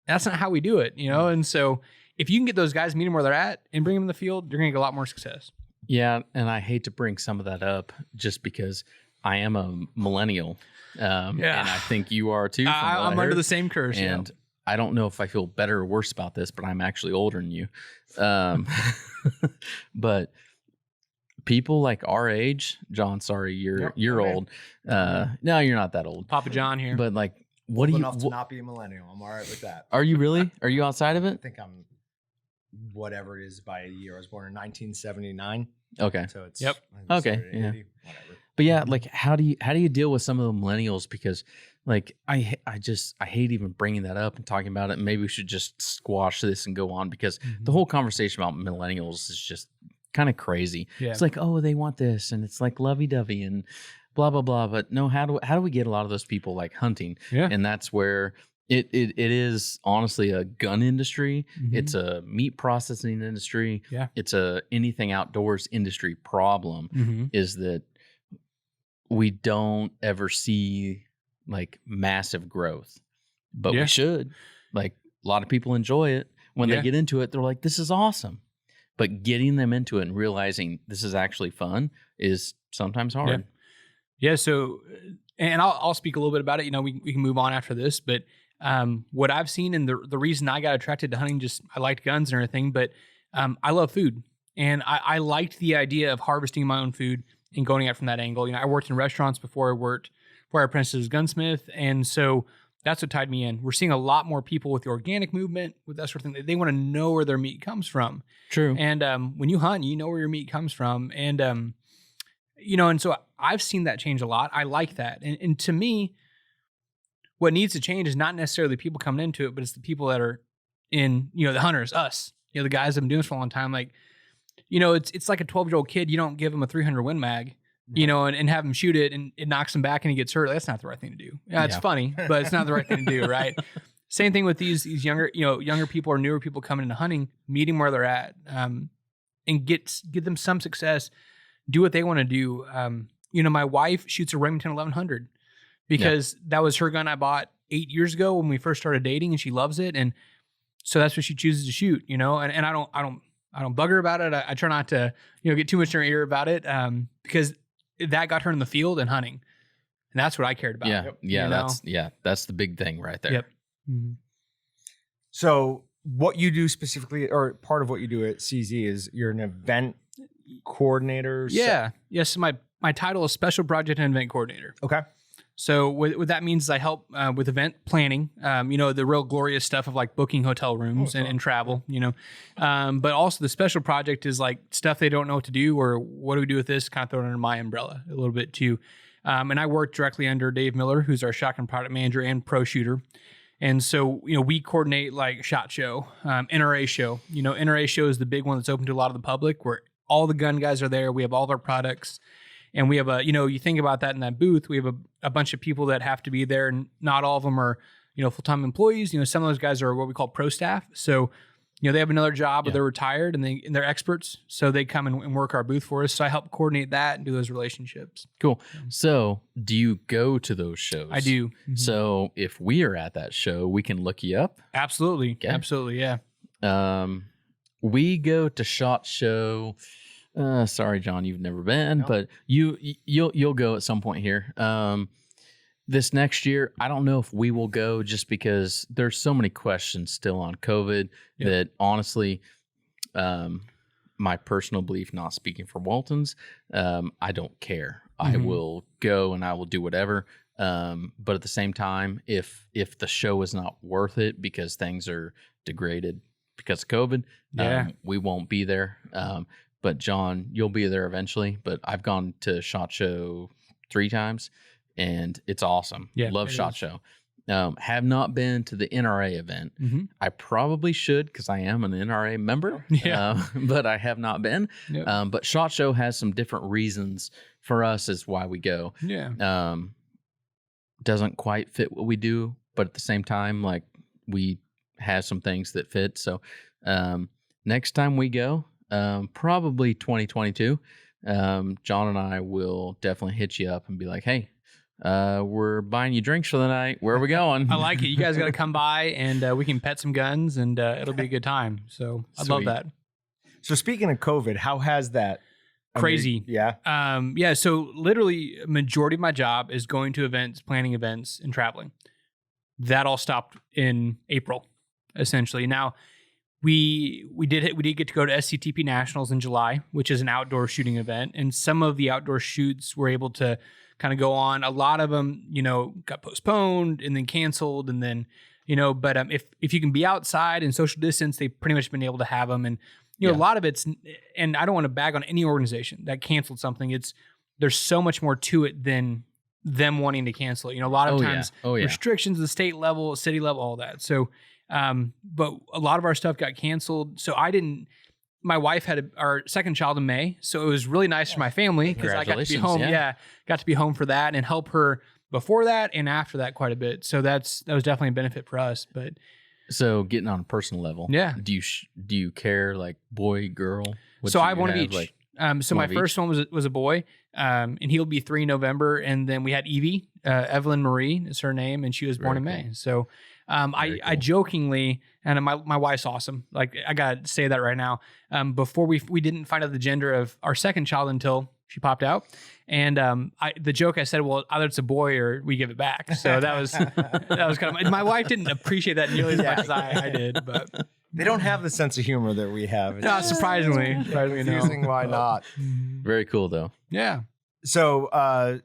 That's not how we do it, And so if you can get those guys, meet them where they're at and bring them in the field, you're going to get a lot more success. Yeah. And I hate to bring some of that up just because I am a millennial. And I think you are too. I'm under the same curse. And I don't know if I feel better or worse about this, but I'm actually older than you. But people like our age, John, sorry, you're old. No, you're not that old. Papa John here. But like, what do you enough to not be a millennial? I'm all right with that. Are you really? Are you outside of I it? think I'm whatever it is by a year. I was born in 1979. Okay. So it's Yep. Okay, yeah. 80, whatever. But yeah, like how do you deal with some of the millennials? Because like I hate even bringing that up and talking about it. And maybe we should just squash this and go on because the whole conversation about millennials is just kind of crazy. Yeah. It's like, oh, they want this, and it's like lovey dovey and blah blah blah. But no, how do we get a lot of those people like hunting? Yeah. And that's where it is honestly a gun industry. It's a meat processing industry. Yeah. It's a anything outdoors industry problem. Is that we don't ever see like massive growth, but we should. Like a lot of people enjoy it when they get into it. They're like, this is awesome. But getting them into it and realizing this is actually fun is sometimes hard. Yeah. So, and I'll speak a little bit about it. You know, we can move on after this, but what I've seen and the reason I got attracted to hunting, just I liked guns and everything, but I love food. And I liked the idea of harvesting my own food and going at it from that angle. You know, I worked in restaurants before I apprenticed as a gunsmith. And so that's what tied me in. We're seeing a lot more people with the organic movement, with that sort of thing. They want to know where their meat comes from. True. And when you hunt, you know where your meat comes from. And, you know, and so I've seen that change a lot. I like that. And to me, what needs to change is not necessarily the people coming into it, but it's the people that are in, you know, the hunters, us, you know, the guys that have been doing this for a long time. Like, you know, it's like a 12-year-old kid. You don't give him a 300 Win Mag, you know, and have him shoot it and it knocks him back and he gets hurt. That's not the right thing to do. Yeah, it's funny, but it's not the right thing to do, right? Same thing with these younger, you know, younger people or newer people coming into hunting, meeting where they're at, and get them some success, do what they want to do. You know, my wife shoots a Remington 1100 because that was her gun I bought 8 years ago when we first started dating, and she loves it. And so that's what she chooses to shoot, you know, and I don't bug her about it. I try not to, you know, get too much in her ear about it, because that got her in the field and hunting. And that's what I cared about. That's the big thing right there. Yep. So what you do specifically, or part of what you do at CZ, is you're an event coordinator. Yeah. Yes. My title is Special Project and Event Coordinator. Okay. So what that means is I help with event planning, you know, the real glorious stuff of like booking hotel rooms and travel, you know. But also the special project is like stuff they don't know what to do, or what do we do with this, kind of thrown under my umbrella a little bit too. And I work directly under Dave Miller, who's our shotgun product manager and pro shooter. And so, you know, we coordinate like SHOT Show, NRA Show. You know, NRA Show is the big one that's open to a lot of the public, where all the gun guys are there. We have all of our products. And we have you know, you think about that in that booth, we have a bunch of people that have to be there, and not all of them are, you know, full-time employees. You know, some of those guys are what we call pro staff. So, you know, they have another job, or they're retired and they're experts. So they come and work our booth for us. So I help coordinate that and do those relationships. Cool. So do you go to those shows? I do. So if we are at that show, we can look you up? Absolutely. Okay. Absolutely. Yeah. We go to SHOT Show. Sorry, John, you've never been, but you'll go at some point here. This next year, I don't know if we will go, just because there's so many questions still on COVID that honestly, my personal belief, not speaking for Waltons, I don't care. I will go and I will do whatever. But at the same time, if the show is not worth it because things are degraded because of COVID, we won't be there. But John, you'll be there eventually. But I've gone to SHOT Show 3 times, and it's awesome. Yeah, love SHOT Show. Have not been to the NRA event. I probably should, because I am an NRA member. But I have not been. But SHOT Show has some different reasons for us as why we go. Doesn't quite fit what we do, but at the same time, like, we have some things that fit. So next time we go, probably 2022, John and I will definitely hit you up and be like, hey, we're buying you drinks for the night. Where are we going? I like it. You guys got to come by, and we can pet some guns, and it'll be a good time. So I'd love that. So speaking of COVID, how has that crazy. Yeah. Yeah. So literally, majority of my job is going to events, planning events, and traveling. That all stopped in April, essentially. Now, we did get to go to SCTP Nationals in July, which is an outdoor shooting event, and some of the outdoor shoots were able to kind of go on. A lot of them, got postponed and then canceled, and then But if you can be outside and social distance, they've pretty much been able to have them. And a lot of it's, and I don't want to bag on any organization that canceled something. There's so much more to it than them wanting to cancel it. A lot of times restrictions at the state level, city level, all that. So. But a lot of our stuff got canceled. So my wife had our second child in May. So it was really nice for my family because I got to be home. Yeah. Got to be home for that and help her before that and after that quite a bit. So that was definitely a benefit for us. But so getting on a personal level, do you care like boy, girl? So I have one of each. So my first one was a boy, and he'll be 3 in November. And then we had Evie, Evelyn Marie is her name, and she was born in May. So I jokingly, and my wife's awesome. Like I gotta say that right now. Before we didn't find out the gender of our second child until she popped out, and the joke I said, well, either it's a boy or we give it back. So that was kind of my wife didn't appreciate that nearly as much as I did, but. They don't have the sense of humor that we have. No, surprisingly. Confusing, why not? Very cool though. Yeah. So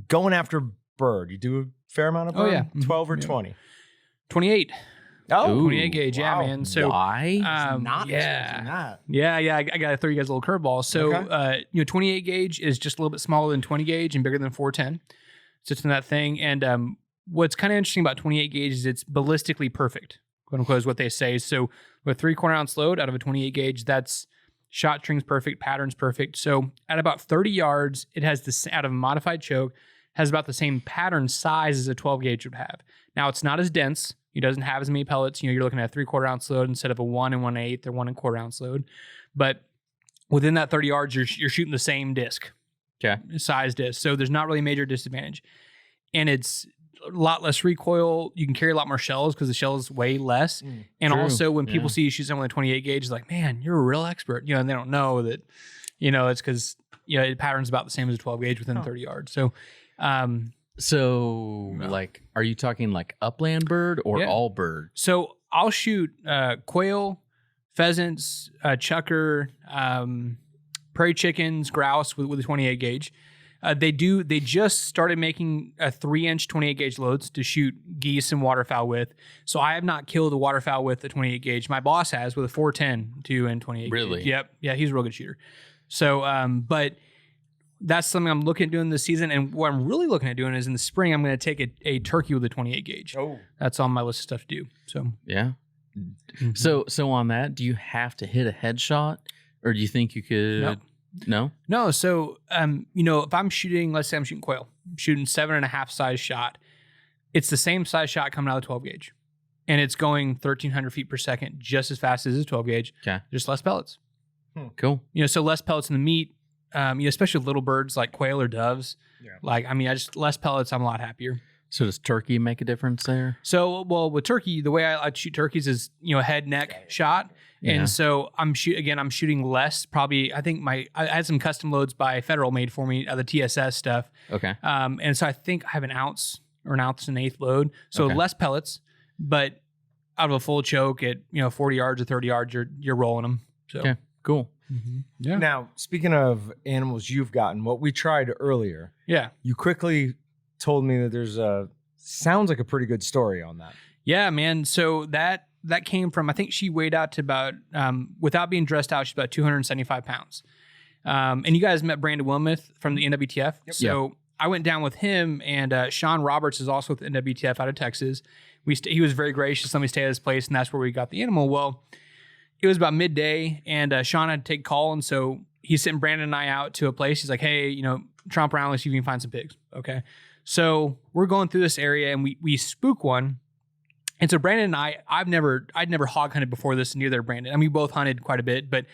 going after bird, you do a fair amount of bird? Oh, yeah. 12 or 20? 28. Oh, 28 gauge, yeah, man. So why? Not expecting that. Yeah. I got to throw you guys a little curveball. So, 28 gauge is just a little bit smaller than 20 gauge and bigger than 410. So it's in that thing. And what's kind of interesting about 28 gauge is it's ballistically perfect, quote unquote, is what they say. So with 3/4 ounce load out of a 28 gauge, that's shot string's perfect, pattern's perfect. So at about 30 yards, it has this out of a modified choke, has about the same pattern size as a 12 gauge would have. Now it's not as dense. It doesn't have as many pellets. You're looking at a 3/4 ounce load instead of a 1 1/8 or 1 1/4 ounce load. But within that 30 yards, you're shooting the same disc, size disc. So there's not really a major disadvantage, and it's a lot less recoil. You can carry a lot more shells because the shells weigh less. And True. also when people see you shoot someone with a 28 gauge, it's like, man, you're a real expert. And they don't know that, it's because, it patterns about the same as a 12 gauge within 30 yards. So, like, are you talking like upland bird or all bird? So I'll shoot quail, pheasants, chucker, prairie chickens, grouse with a 28 gauge. They just started making a 3-inch 28 gauge loads to shoot geese and waterfowl with. So I have not killed a waterfowl with a 28 gauge. My boss has with a 410 2 and 28 Really? gauge. Yep. Yeah, he's a real good shooter. So, but that's something I'm looking at doing this season. And what I'm really looking at doing is in the spring, I'm going to take a turkey with a 28 gauge. Oh, that's on my list of stuff to do. So, yeah. So on that, do you have to hit a headshot, or do you think you could? No. So, if I'm shooting, let's say I'm shooting quail, I'm shooting 7.5 size shot. It's the same size shot coming out of the 12 gauge, and it's going 1,300 feet per second, just as fast as a 12 gauge. Okay. Just less pellets. Cool. So less pellets in the meat. Especially with little birds like quail or doves. Yeah. Less pellets. I'm a lot happier. So does turkey make a difference there? So, with turkey, the way I like to shoot turkeys is, a head neck shot. Yeah. And so I'm shooting less. Probably, I think I had some custom loads by Federal made for me, the TSS stuff. Okay. And so I think I have an ounce or an ounce and 1/8 load. So less pellets, but out of a full choke at 40 yards or 30 yards, you're rolling them. So cool. Mm-hmm. Yeah. Now, speaking of animals you've gotten, what we tried earlier. Yeah. You quickly told me that there's sounds like a pretty good story on that. Yeah, man. So that came from, I think she weighed out to about, without being dressed out, she's about 275 pounds. And you guys met Brandon Wilmoth from the NWTF. Yep. So I went down with him, and Sean Roberts is also with the NWTF out of Texas. He was very gracious. Let me stay at his place, and that's where we got the animal. Well, it was about midday, and Sean had to take call, and so he sent Brandon and I out to a place. He's like, hey, tromp around, let's see if you can find some pigs. Okay. So we're going through this area, and we spook one. And so Brandon and I'd never hog hunted before this near there, Brandon. I mean, we both hunted quite a bit, but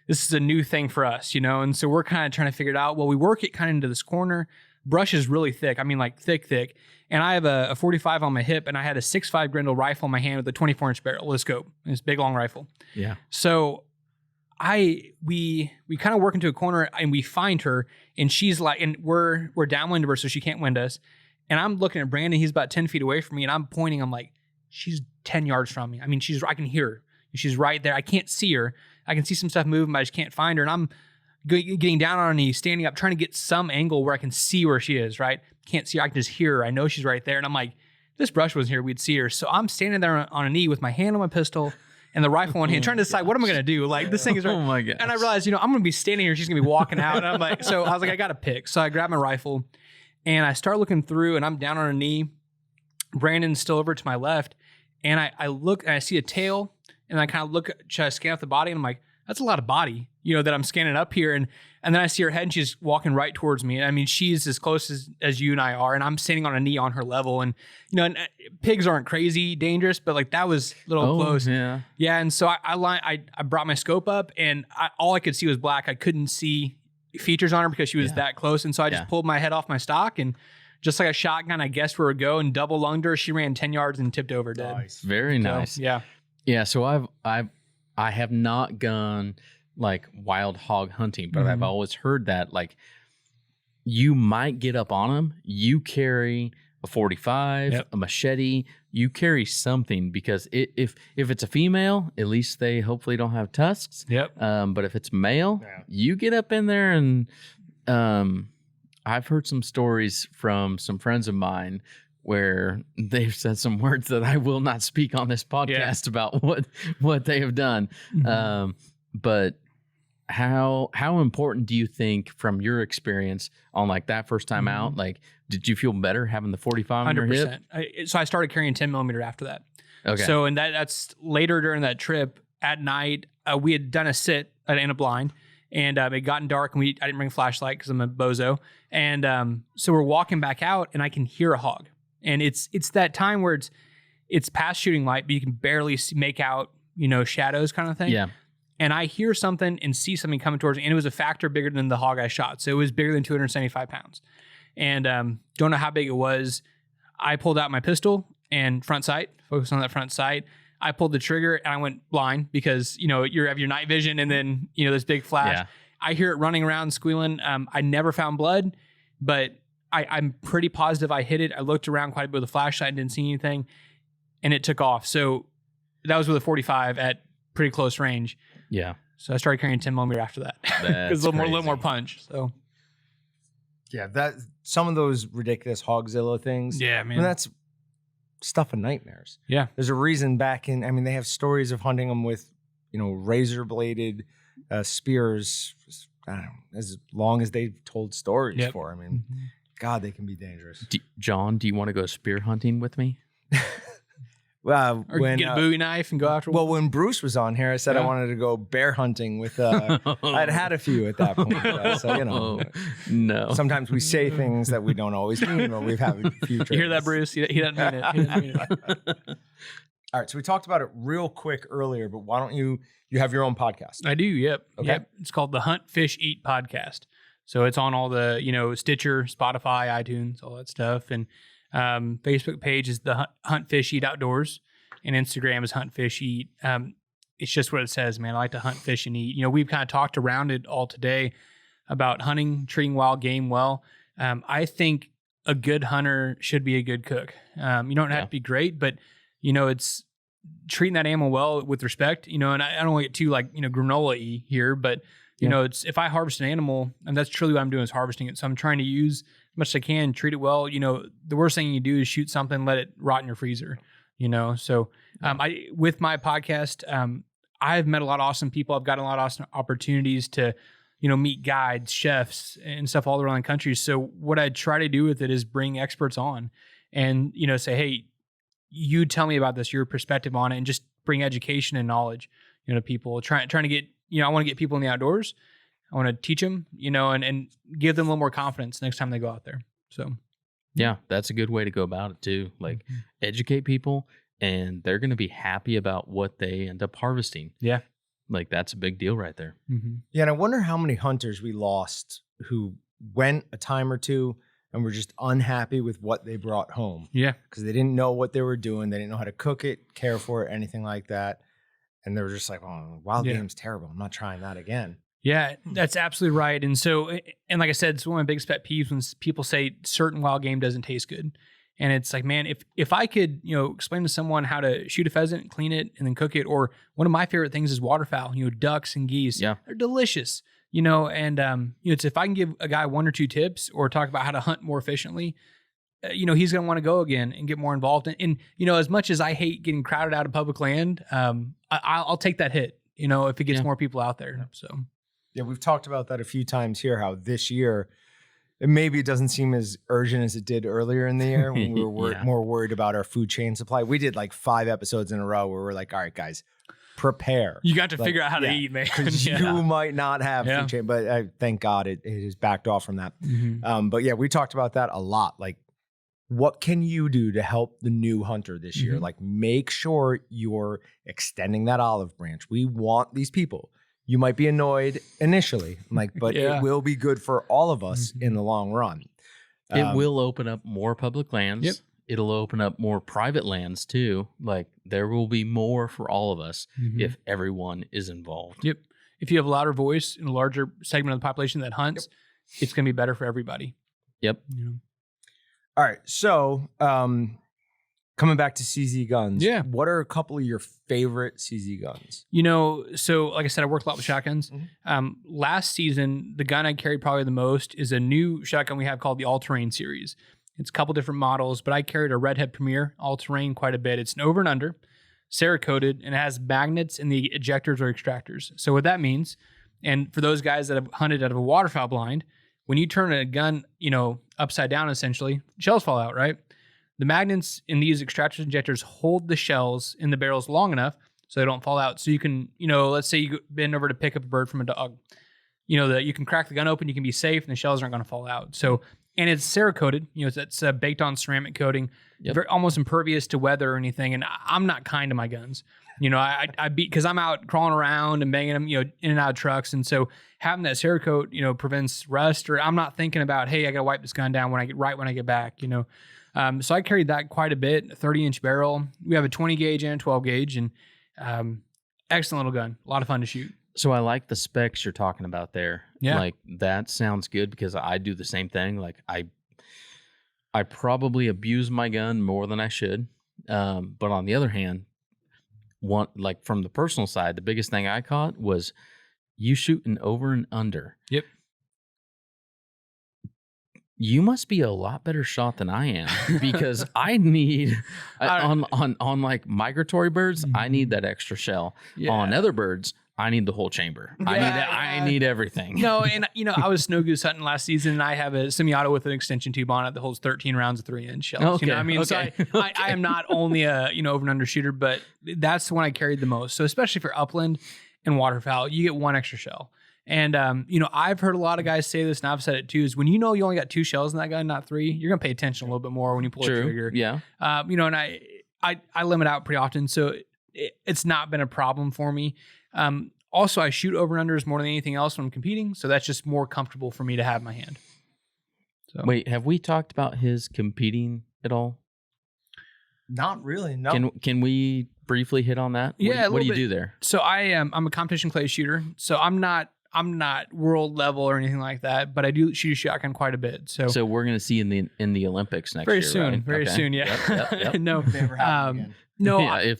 this is a new thing for us, and so we're kind of trying to figure it out. Well, we work it kind of into this corner. Brush is really thick. I mean, like thick. And I have a 45 on my hip, and I had a 6.5 Grendel rifle in my hand with a 24-inch barrel with a scope. And it's a big, long rifle. Yeah. So we kind of work into a corner and we find her, and she's like, and we're downwind of her, so she can't wind us. And I'm looking at Brandon, he's about 10 feet away from me, and I'm pointing, I'm like, she's 10 yards from me. I mean, I can hear her. She's right there. I can't see her. I can see some stuff moving, but I just can't find her. And I'm getting down on her knees, standing up, trying to get some angle where I can see where she is, right? Can't see her. I can just hear her. I know she's right there. And I'm like, this brush wasn't here, we'd see her. So I'm standing there on a knee with my hand on my pistol and the rifle in hand, trying to decide, what am I going to do? Like, this thing is right. Oh my God. And I realized, I'm going to be standing here. She's going to be walking out. And I'm like, so I was like, I got to pick. So I grabbed my rifle and I start looking through, and I'm down on a knee. Brandon's still over to my left. And I look and I see a tail, and I kind of look, try to scan out the body. And I'm like, that's a lot of body, that I'm scanning up here. And then I see her head, and she's walking right towards me. I mean, she's as close as you and I are, and I'm standing on a knee on her level. And, and pigs aren't crazy dangerous, but like that was a little close. Yeah. Yeah. And so I brought my scope up, and all I could see was black. I couldn't see features on her because she was that close. And so I just pulled my head off my stock, and just like a shotgun, I guessed where it would go, and double lunged her. She ran 10 yards and tipped over dead. Nice. Very nice. So, yeah. Yeah. So I have not gone like wild hog hunting, but I've always heard that like you might get up on them. You carry a 45, a machete. You carry something, because if it's a female, at least they hopefully don't have tusks. Yep. But if it's male, you get up in there, and I've heard some stories from some friends of mine where they've said some words that I will not speak on this podcast about what they have done. But how important do you think, from your experience on like that first time out, like, did you feel better having the 45 on your hip? 100%. So I started carrying 10 millimeter after that. Okay. So, and that's later during that trip at night, we had done a sit in a blind, and it had gotten dark, and I didn't bring a flashlight because I'm a bozo. And so we're walking back out, and I can hear a hog. And it's that time where it's past shooting light, but you can barely make out, shadows kind of thing. Yeah. And I hear something and see something coming towards me, and it was a factor bigger than the hog I shot. So it was bigger than 275 pounds. And don't know how big it was. I pulled out my pistol and front sight, focused on that front sight. I pulled the trigger, and I went blind because, you have your night vision, and then, this big flash. Yeah. I hear it running around, squealing. I never found blood, but I'm pretty positive I hit it. I looked around quite a bit with a flashlight and didn't see anything, and it took off. So that was with a 45 at pretty close range. Yeah. So I started carrying 10 millimeter after that. Because a little more punch. So yeah, that some of those ridiculous Hogzilla things. Yeah, man. I mean, that's stuff of nightmares. Yeah. There's a reason they have stories of hunting them with, razor bladed spears. I don't know, as long as they've told stories for. I mean, God, they can be dangerous. John, do you want to go spear hunting with me? Or get a Bowie knife and go after one. Well, when Bruce was on here, I said I wanted to go bear hunting with. I'd had a few at that point, so no. Sometimes we say things that we don't always mean, or we've had a few. You hear that, Bruce? He doesn't mean it. All right, so we talked about it real quick earlier, but why don't you have your own podcast? I do. Yep. Okay. Yep. It's called the Hunt, Fish, Eat podcast. So it's on all the Stitcher, Spotify, iTunes, all that stuff, and. Facebook page is the Hunt, Fish, Eat Outdoors, and Instagram is Hunt, Fish, Eat. It's just what it says, man. I like to hunt, fish, and eat. We've kind of talked around it all today about hunting, treating wild game well. I think a good hunter should be a good cook. You don't have to be great, but it's treating that animal well with respect. And I don't want to get too granola-y here, but it's if I harvest an animal, and that's truly what I'm doing is harvesting it. So I'm trying to use as much as I can, treat it well. The worst thing you do is shoot something, let it rot in your freezer. So with my podcast, I've met a lot of awesome people. I've gotten a lot of awesome opportunities to, meet guides, chefs, and stuff all around the country. So what I try to do with it is bring experts on, and say, hey, you tell me about this, your perspective on it, and just bring education and knowledge, to people. Trying to get, I want to get people in the outdoors. I want to teach them, and give them a little more confidence next time they go out there. So, yeah, that's a good way to go about it too. Like educate people, and they're going to be happy about what they end up harvesting. Yeah. Like that's a big deal right there. Mm-hmm. Yeah. And I wonder how many hunters we lost who went a time or two and were just unhappy with what they brought home. Yeah. Because they didn't know what they were doing. They didn't know how to cook it, care for it, anything like that. and they were just like, "Oh, wild game's terrible. I'm not trying that again." Yeah, that's absolutely right. And so, and like I said, it's one of my biggest pet peeves when people say certain wild game doesn't taste good. And it's like, man, if I could, explain to someone how to shoot a pheasant, clean it, and then cook it, or one of my favorite things is waterfowl, ducks and geese. Yeah. They're delicious, and it's if I can give a guy 1 or 2 tips or talk about how to hunt more efficiently, he's going to want to go again and get more involved. And as much as I hate getting crowded out of public land, I'll take that hit, if it gets more people out there. So. Yeah, we've talked about that a few times here, how this year, maybe it doesn't seem as urgent as it did earlier in the year when we were more worried about our food chain supply. We did like 5 episodes in a row where we're like, all right, guys, prepare. You got to figure out how to eat, man. Because you might not have food chain, but thank God it has backed off from that. Mm-hmm. But yeah, we talked about that a lot. Like, what can you do to help the new hunter this year? Like, make sure you're extending that olive branch. We want these people. You might be annoyed initially, but it will be good for all of us in the long run. It will open up more public lands. Yep. It'll open up more private lands too. Like, there will be more for all of us if everyone is involved. Yep. If you have a louder voice in a larger segment of the population that hunts, it's going to be better for everybody. Yep. All right. So, coming back to CZ guns. Yeah. What are a couple of your favorite CZ guns? So like I said, I worked a lot with shotguns. Last season, the gun I carried probably the most is a new shotgun we have called the All-Terrain series. It's a couple different models, but I carried a Redhead Premier All-Terrain quite a bit. It's an over and under, Cerakoted, and it has magnets in the ejectors or extractors. So what that means, and for those guys that have hunted out of a waterfowl blind, when you turn a gun, upside down, essentially, shells fall out, right? The magnets in these extractors and injectors hold the shells in the barrels long enough so they don't fall out. So you can, let's say you bend over to pick up a bird from a dog, that you can crack the gun open, you can be safe, and the shells aren't going to fall out. So, and it's Cerakoted, it's baked on ceramic coating, very, almost impervious to weather or anything. And I'm not kind to my guns. I beat, because I'm out crawling around and banging them, in and out of trucks. And so having that Cerakote, prevents rust, or I'm not thinking about, hey, I got to wipe this gun down when I get back, So I carried that quite a bit, a 30-inch barrel. We have a 20 gauge and a 12 gauge, and excellent little gun. A lot of fun to shoot. So I like the specs you're talking about there. Yeah. Like, that sounds good because I do the same thing. Like, I probably abuse my gun more than I should. But on the other hand, from the personal side, the biggest thing I caught was you shooting over and under. Yep. You must be a lot better shot than I am, because I need on like migratory birds, I need that extra shell. Yeah. On other birds, I need the whole chamber. Yeah. I need everything. No, and I was snow goose hunting last season, and I have a semi-auto with an extension tube on it that holds 13 rounds of 3-inch shells. Okay. So I am not only a over and under shooter, but that's the one I carried the most. So especially for upland and waterfowl, you get 1 extra shell. And, I've heard a lot of guys say this, and I've said it too, is when you only got 2 shells in that gun, not 3, you're going to pay attention a little bit more when you pull a trigger. Yeah. And I limit out pretty often, so it's not been a problem for me. Also, I shoot over and unders more than anything else when I'm competing, so that's just more comfortable for me to have in my hand. So. Wait, have we talked about his competing at all? Not really, no. Can we briefly hit on that? What do you do there? So I'm a competition clay shooter, so I'm not world level or anything like that, but I do shoot a shotgun quite a bit. So we're going to see in the Olympics next very year, soon, right? Very soon, yeah. Yep. No, never happen again. No, yeah,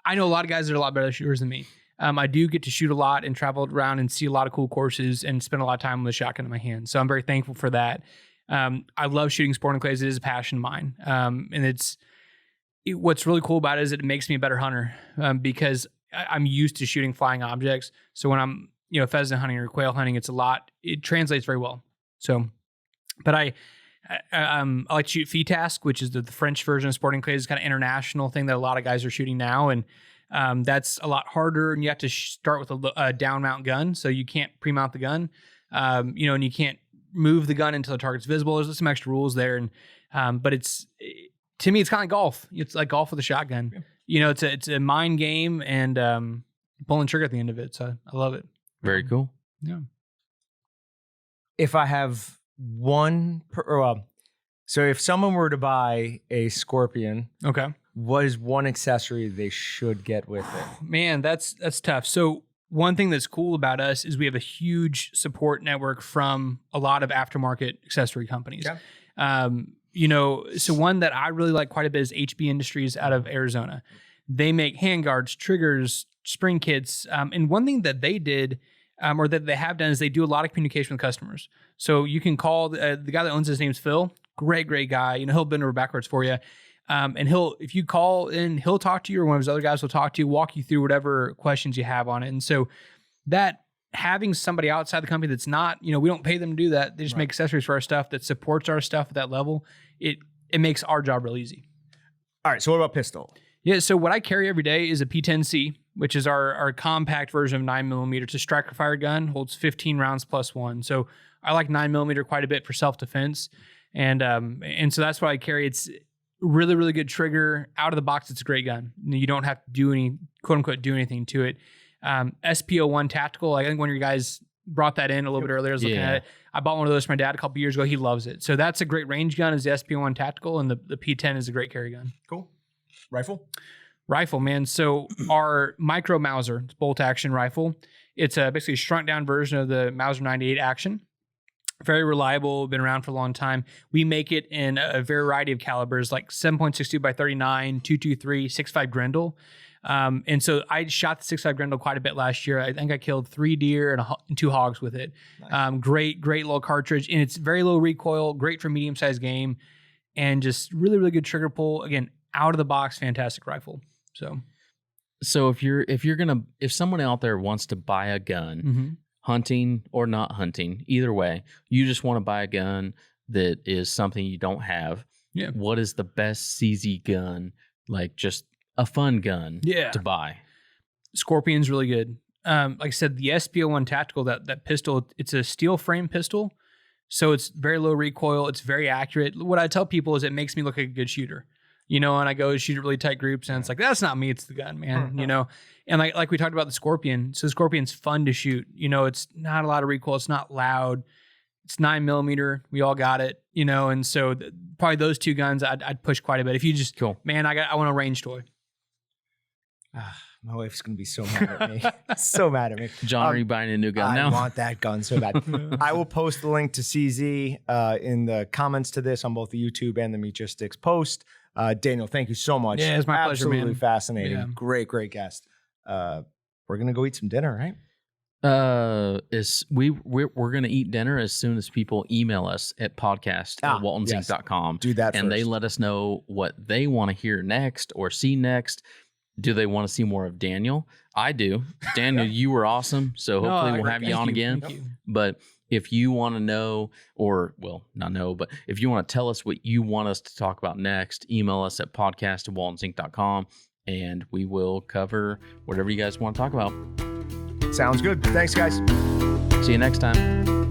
I know a lot of guys that are a lot better shooters than me. I do get to shoot a lot and travel around and see a lot of cool courses and spend a lot of time with a shotgun in my hand. So I'm very thankful for that. I love shooting sporting clays. It is a passion of mine. And what's really cool about it is it makes me a better hunter because I'm used to shooting flying objects. So when I'm, pheasant hunting or quail hunting, it translates very well. So, but I like to shoot FITASC, which is the French version of sporting clays. It's kind of international thing that a lot of guys are shooting now. And that's a lot harder, and you have to start with a down mount gun, so you can't pre-mount the gun, and you can't move the gun until the target's visible. There's some extra rules there, and but to me, it's kind of like golf. It's like golf with a shotgun. Yeah. It's a mind game, and pulling trigger at the end of it. So I love it. Very cool. Yeah. If I have one, so if someone were to buy a Scorpion, okay, what is one accessory they should get with it? Man, that's tough. So one thing that's cool about us is we have a huge support network from a lot of aftermarket accessory companies. Yeah. So one that I really like quite a bit is HB Industries out of Arizona. They make handguards, triggers, spring kits. And one thing that they did or that they have done is they do a lot of communication with customers. So you can call the guy that owns his name's Phil. Great guy. He'll bend over backwards for you. And if you call in, he'll talk to you, or one of his other guys will talk to you, walk you through whatever questions you have on it. And so that having somebody outside the company that's not, we don't pay them to do that. They just make accessories for our stuff that supports our stuff at that level. It makes our job real easy. All right. So what about pistol? Yeah. So what I carry every day is a P10C, which is our compact version of 9mm. It's a striker fire gun, holds 15 rounds plus one. So I like 9mm quite a bit for self-defense. And so that's what I carry. It's really, really good trigger. Out of the box, it's a great gun. You don't have to do any, quote unquote, do anything to it. SPO1 Tactical, I think one of your guys brought that in a little bit earlier. I was looking at it. I bought one of those for my dad a couple years ago. He loves it. So that's a great range gun, is the SPO1 Tactical, and the P10 is a great carry gun. Cool. Rifle, man. So our Micro Mauser, it's bolt action rifle. It's basically a shrunk down version of the Mauser 98 Action. Very reliable, been around for a long time. We make it in a variety of calibers, like 7.62 by 39, 223, 6.5 Grendel. And so I shot the 6.5 Grendel quite a bit last year. I think I killed 3 deer and 2 hogs with it. Nice. Great little cartridge, and it's very low recoil, great for medium-sized game, and just really, really good trigger pull. Again, out of the box, fantastic rifle. So if someone out there wants to buy a gun, hunting or not hunting, either way, you just want to buy a gun that is something you don't have. Yeah. What is the best CZ gun? Like just a fun gun to buy. Scorpion's really good. Like I said, the SPO1 Tactical, that pistol, it's a steel frame pistol. So it's very low recoil. It's very accurate. What I tell people is it makes me look like a good shooter. And I go shoot at really tight groups, and it's like, that's not me, it's the gun, man. And like we talked about the Scorpion. So the Scorpion's fun to shoot. It's not a lot of recoil. It's not loud. It's 9mm. We all got it, and so probably those two guns I'd push quite a bit. If you just, man, I want a range toy. My wife's going to be so mad at me. So mad at me. John, are you buying a new gun now? I want that gun so bad. I will post the link to CZ in the comments to this on both the YouTube and the Meatgistics post. Daniel, thank you so much. Yeah, it's my pleasure, man. Absolutely fascinating. Yeah. Great guest. We're going to go eat some dinner, right? We're gonna eat dinner as soon as people email us at podcast@waltonzinc.com. Do that and first. They let us know what they want to hear next or see next. Do they want to see more of Daniel? I do. Daniel, you were awesome, so hopefully we'll have you on again. Thank you. But if you want to know, but if you want to tell us what you want us to talk about next, email us at podcast@waltonzinc.com, and we will cover whatever you guys want to talk about. Sounds good. Thanks, guys. See you next time.